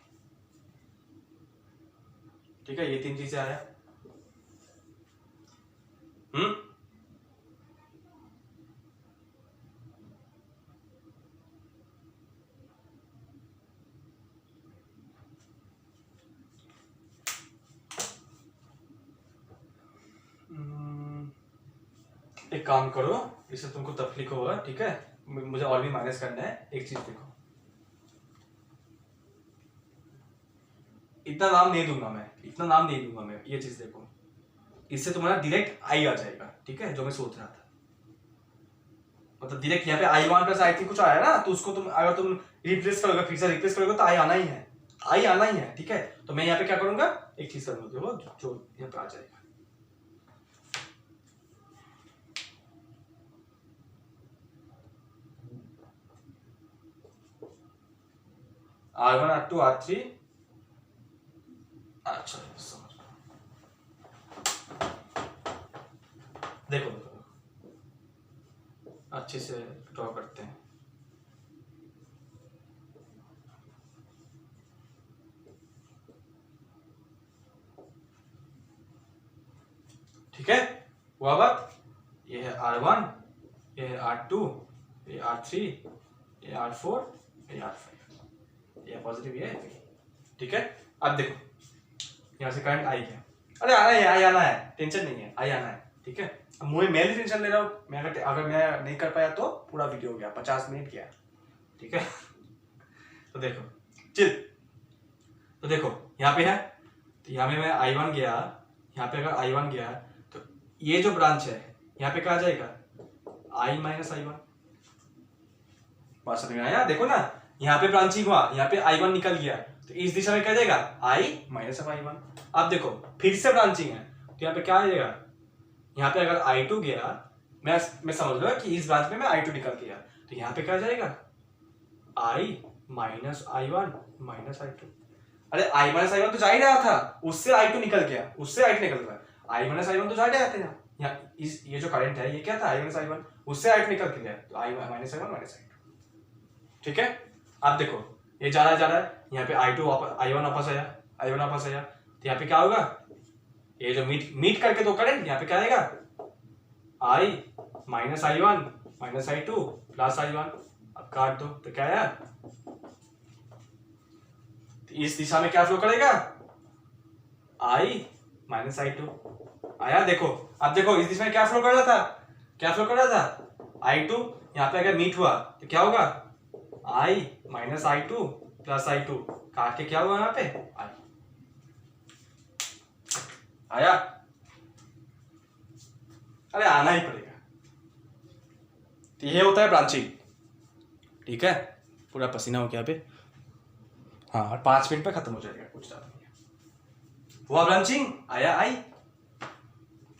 ठीक है। ये तीन चीजें आया। एक काम करो, इसे तुमको तकलीफ होगा, ठीक है। मुझे और भी माइनस करना है। एक चीज देखो, इतना नाम नहीं दूंगा मैं, इतना नाम नहीं दूंगा मैं। ये चीज देखो, इससे तुम्हारा डायरेक्ट आई आ जाएगा, ठीक है, जो मैं सोच रहा था। मतलब डायरेक्ट यहाँ पे I1 प्लस I3 कुछ आया ना, तो उसको तुम अगर तुम रिप्लेस करोगे, फिर से रिप्लेस करोगे तो आई आना ही है, आई आना ही है, ठीक है। तो मैं यहाँ पे क्या करूंगा, एक चीज करूंगा जो यहाँ पे आ जाएगा। R1 R2 R3, अच्छा समझ देखो अच्छे से ड्रॉ करते हैं, ठीक है। हुआ बात, ये है R1, ये है R2, ये R3, ये R4, ये R5, ये पॉजिटिव, ये ठीक है। अब देखो यहाँ से करंट आई है, अरे आना है, आई आना है, टेंशन नहीं है, आई आना है, ठीक है। अब मुझे मैं भी टेंशन ले रहा हूँ, मैं अगर मैं नहीं कर पाया तो पूरा वीडियो हो गया, 50 मिनट गया, ठीक है। तो देखो चिल, तो देखो यहाँ पे है, तो यहाँ पे मैं I1 गया, यहाँ पे अगर I1 गया तो ये जो ब्रांच है यहाँ पे क्या आ जाएगा I माइनस I1। बात समझ में आया, देखो ना यहाँ पे ब्रांचिंग हुआ, यहाँ पे I1 निकल गया, तो इस दिशा में क्या जाएगा I माइनस I1। अब देखो फिर से ब्रांचिंग है, तो यहाँ पे क्या आ जाएगा, यहाँ पे अगर I2 गया, मैं समझ लो कि इस ब्रांच में मैं I2 निकल गया, तो यहाँ पे क्या जाएगा I minus I1 minus I2। अरे I माइनस I1 तो जा ही रहा था, उससे I2 निकल गया, उससे I2 निकल गया, I माइनस I1 तो जा रहा था यहाँ, ये जो करंट है ये क्या था I माइनस I1, उससे I2 निकल के गया, तो I minus I1 minus I2, ठीक है। अब देखो ये जा रहा है, यहाँ पे I1 वापस आया, I1 वापस आया, तो यहाँ पे क्या होगा, ये जो मीट करके दो करंट, यहाँ पे क्या आएगा I minus I1 minus I2 plus I1। अब काट दो तो क्या आया, तो इस दिशा में क्या फ्लो करेगा I माइनस I2। आया, देखो अब देखो इस दिशा में क्या फ्लो कर रहा था, क्या फ्लो कर रहा था I2, यहाँ पे अगर मीट हुआ तो क्या होगा I minus I2 plus I2, काट के क्या हुआ यहाँ पे I। आया, अरे आना ही पड़ेगा। तो ये होता है ब्रांचिंग, ठीक है। पूरा पसीना हो गया पे, हाँ, और 5 मिनट पे खत्म हो जाएगा, कुछ ज्यादा नहीं है। हुआ ब्रांचिंग, आया I,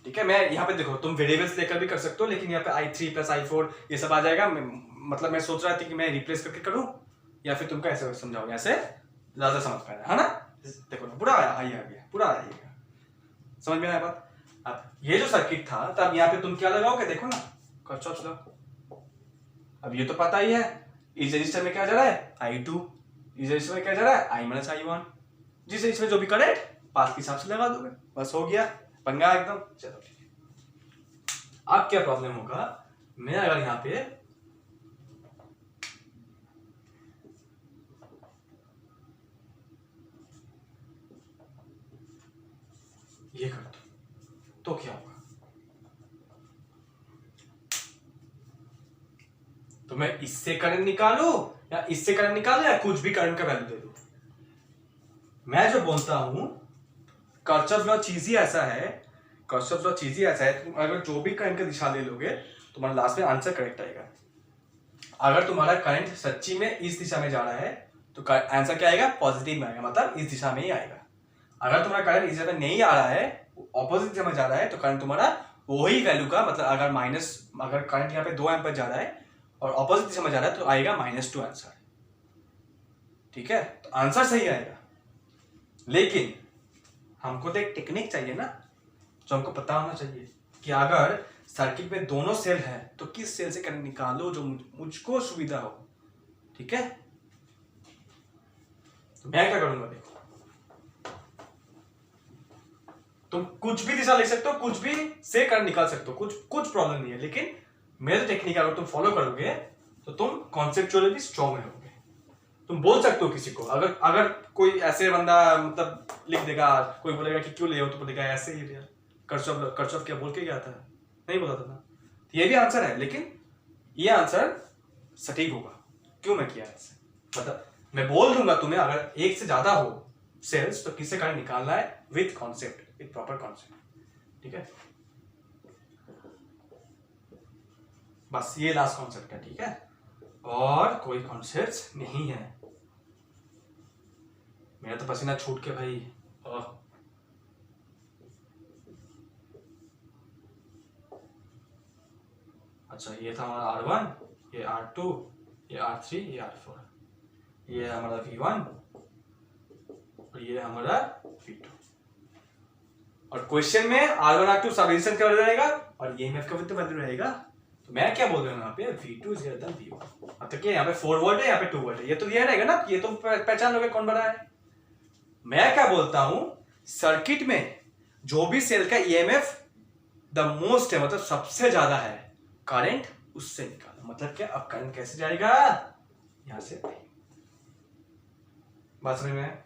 ठीक है। मैं यहाँ पे देखो तुम वेरिएबल्स लेकर भी कर सकते हो, लेकिन यहाँ पे I3 प्लस I4 ये सब आ जाएगा। मतलब मैं सोच रहा था कि मैं रिप्लेस करके करूँ या फिर तुमको ऐसे समझाऊँ, ऐसे ज्यादा समझ पाएगा, है ना। देखो ना पूरा आया, आई आ गया, पूरा आ जाएगा, समझ में आया बात। अब ये जो सर्किट था, तब यहाँ पे तुम क्या लगाओगे, देखो ना किरचॉफ लॉ। अब ये तो पता ही है, इस रजिस्टर में क्या जा रहा है I2, इस रजिस्टर में क्या जा रहा है I माइनस I1। जिस रजिस्टर में जो भी करंट पाथ के हिसाब से लगा दोगे, बस हो गया, बन गया एकदम। चलो ठीक है। अब क्या प्रॉब्लम होगा, मैं अगर यहाँ पे ये कर दो तो क्या होगा, तो मैं इससे करंट निकालू या इससे करंट निकालू या कुछ भी करंट का वैल्यू दे दू। मैं जो बोलता हूं किरचॉफ लॉ चीज ही ऐसा है, किरचॉफ लॉ चीज ही ऐसा है, तुम अगर जो भी करंट का दिशा ले लोगे तुम्हारा लास्ट में आंसर करेक्ट आएगा। अगर तुम्हारा करंट सच्ची में इस दिशा में जा रहा है तो आंसर क्या आएगा, पॉजिटिव में आएगा, मतलब इस दिशा में ही आएगा। अगर तुम्हारा करंट इस दिशा में नहीं आ रहा है, ऑपोजिट दिशा में जा रहा है, तो करंट तुम्हारा वही वैल्यू का, मतलब अगर करंट यहाँ पे 2 एम्पीयर जा रहा है और ऑपोजिट दिशा में जा रहा है तो आएगा -2 आंसर, ठीक है। तो आंसर सही आएगा, लेकिन हमको तो एक टेक्निक चाहिए ना, जो हमको पता होना चाहिए कि अगर सर्किट में दोनों सेल है तो किस सेल से करंट निकालो जो मुझको सुविधा हो, ठीक है। तो मैं क्या करूंगा, देखो तुम कुछ भी दिशा ले सकते हो, कुछ भी से करंट निकाल सकते हो, कुछ प्रॉब्लम नहीं है, लेकिन मेरे टेक्निक अगर तुम फॉलो करोगे तो तुम कॉन्सेप्चुअली स्ट्रॉन्ग रहोगे। तुम बोल सकते हो किसी को, अगर कोई ऐसे बंदा मतलब लिख देगा, कोई बोलेगा कि क्यों ले हो, तो बोलेगा ऐसे ही लिया, किरचॉफ क्या बोल के गया था, नहीं बोला था ना। ये भी आंसर है, लेकिन ये आंसर सटीक होगा, क्यों मैं किया ऐसे, मतलब मैं बोल दूंगा तुम्हें अगर एक से ज्यादा हो सेल्स तो किससे करंट निकालना है, with concept, with proper concept, ठीक है। बस ये लास्ट कॉन्सेप्ट है, ठीक है, और कोई कॉन्सेप्ट नहीं है। मेरा तो पसीना छूट के भाई, अच्छा ये था हमारा R1, ये R2, ये R3, ये R4, ये है हमारा V1 और ये हमारा V2। और क्वेश्चन में R1 R2 सब रेजिस्टेंस का वैल्यू रहेगा और ये EMF का वैल्यू रहेगा। तो मैं क्या बोल रहा हूँ यहाँ पे, V2 is greater than V1। मतलब कि यहाँ पे 4 वोल्ट है, यहाँ पे 2 वोल्ट है, ये तो दिया रहेगा ना, ये तो पहचान लोगे कौन बड़ा है। मैं क्या बोलता हूं, सर्किट में जो भी सेल का EMF द मोस्ट है, मतलब सबसे ज्यादा है, करंट उससे निकालो। मतलब क्या, अब करंट कैसे जाएगा, यहां से बात समझ में,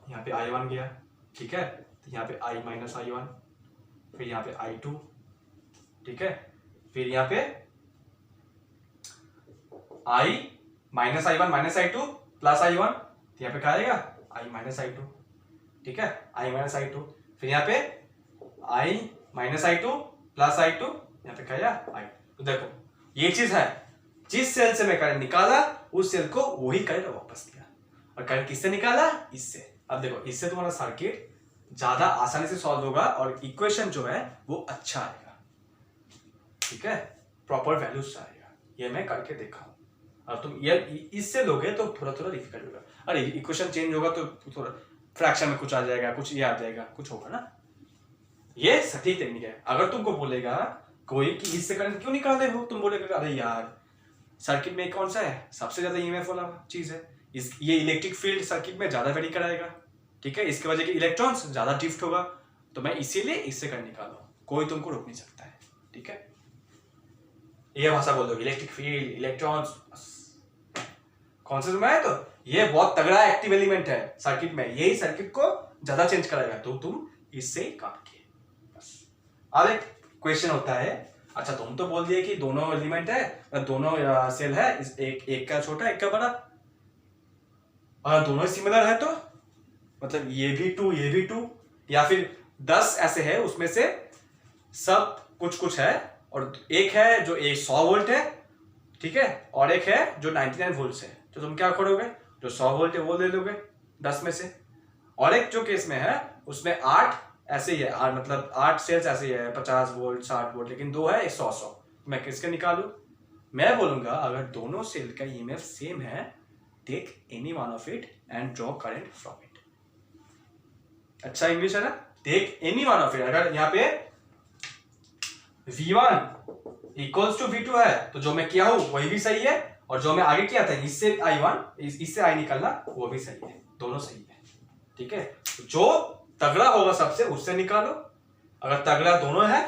यहाँ पे I1 गया, ठीक है, तो यहाँ पे I माइनस I1, फिर यहाँ पे I2, ठीक है, फिर यहाँ पे I minus I1 minus I2 plus I1, तो यहाँ पे क्या आएगा I माइनस I2, ठीक है, I माइनस I2, फिर यहाँ पे I minus I2 plus I2, यहाँ पे क्या आया I। तो देखो ये चीज है, जिस सेल से मैं करंट निकाला उस सेल को वही करंट वापस दिया, और करंट किससे निकाला, इससे। अब देखो इससे तुम्हारा सर्किट ज्यादा आसानी से सॉल्व होगा और इक्वेशन जो है वो अच्छा आएगा, ठीक है, प्रॉपर वैल्यूज से आएगा। ये मैं करके देखा हूं। अब तुम ये इससे लोगे तो थोड़ा थोड़ा डिफिकल्ट होगा, अरे इक्वेशन चेंज होगा तो थोड़ा फ्रैक्शन में कुछ आ जाएगा, कुछ ये आ जाएगा, कुछ होगा ना। ये सटीक टेक्निक है। अगर तुमको बोलेगा कोई कि इससे करंट क्यों निकाले हो, तुम बोलेगा अरे यार सर्किट में कौन सा है सबसे ज्यादा EMF वाला चीज है, ये इलेक्ट्रिक फील्ड सर्किट में ज्यादा वेरी कराएगा, ठीक है, इसके वजह के इलेक्ट्रॉन्स ज्यादा ड्रिफ्ट होगा, तो मैं इसीलिए इससे करंट निकाला, कोई तुमको रोक नहीं सकता है, ठीक है। ये भाषा बोल दो, इलेक्ट्रिक फील्ड, इलेक्ट्रॉन्स, कॉन्सेप्ट में है, तो ये बहुत तगड़ा एक्टिव एलिमेंट है सर्किट में, यही सर्किट को ज्यादा चेंज कराएगा, तो तुम इससे ही काम किए, बस अब एक क्वेश्चन होता है, अच्छा तुम तो बोल दिए कि दोनों एलिमेंट है, दोनों सेल है, एक का छोटा एक का बड़ा, और दोनों सिमिलर है तो मतलब ये भी 2 ये भी 2, या फिर 10 ऐसे है उसमें से सब कुछ कुछ है, और एक है जो 100 वोल्ट है, ठीक है, और एक है जो 99 वोल्ट है, तो तुम क्या करोगे, जो 100 वोल्ट है वो ले लोगे 10 में से। और एक जो केस में है उसमें 8 ऐसे ही है, 8 मतलब 8 सेल्स ऐसे ही है, 50 वोल्ट 60 वोल्ट, लेकिन 2 है 100 मैं किसके निकालू? मैं बोलूंगा अगर दोनों सेल का ईएमएफ सेम है, take any one of it and draw current from it. अच्छा इंग्लिश है ना, take any one of it. अगर यहाँ पे V1 इक्वल्स टू V2 है तो जो मैं किया हूं वही भी सही है, और जो मैं आगे किया था इससे I1 इससे I निकलना वो भी सही है, दोनों सही है, ठीक है। जो तगड़ा होगा सबसे उससे निकालो, अगर तगड़ा दोनों है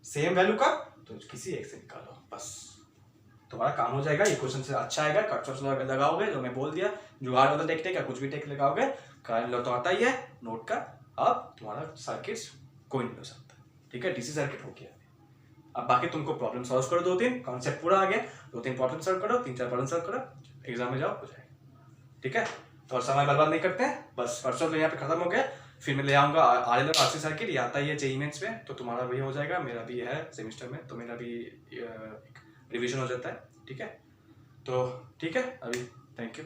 सेम वैल्यू का तो किसी एक से निकालो, बस तुम्हारा काम हो जाएगा। ये क्वेश्चन से अच्छा आएगा, कर्सर लगाओगे जो मैं बोल दिया, जुगाड़ होता टेक या कुछ भी टेक लगाओगे, कारण लो तो आता ही है नोट का। अब तुम्हारा सर्किट कोई नहीं हो सकता, ठीक है, डीसी सर्किट हो गया। अब बाकी तुमको प्रॉब्लम सॉल्व करो, 2-3 कॉन्सेप्ट पूरा आ गया, 2-3 प्रॉब्लम सॉल्व करो, 3-4 प्रॉब्लम सॉल्व करो, एग्जाम में जाओ, हो जाएगा, ठीक है। तो और समय बर्बाद नहीं करते हैं, बस परसों तो यहाँ पे खत्म हो गया, फिर मैं ले आऊंगा आरएल और आरसी सर्किट, ये आता ही है जेईई मेंस में, तो तुम्हारा भी हो जाएगा, मेरा भी है सेमेस्टर में, तो मेरा भी रिवीजन हो जाता है, ठीक है। तो ठीक है अभी, थैंक यू।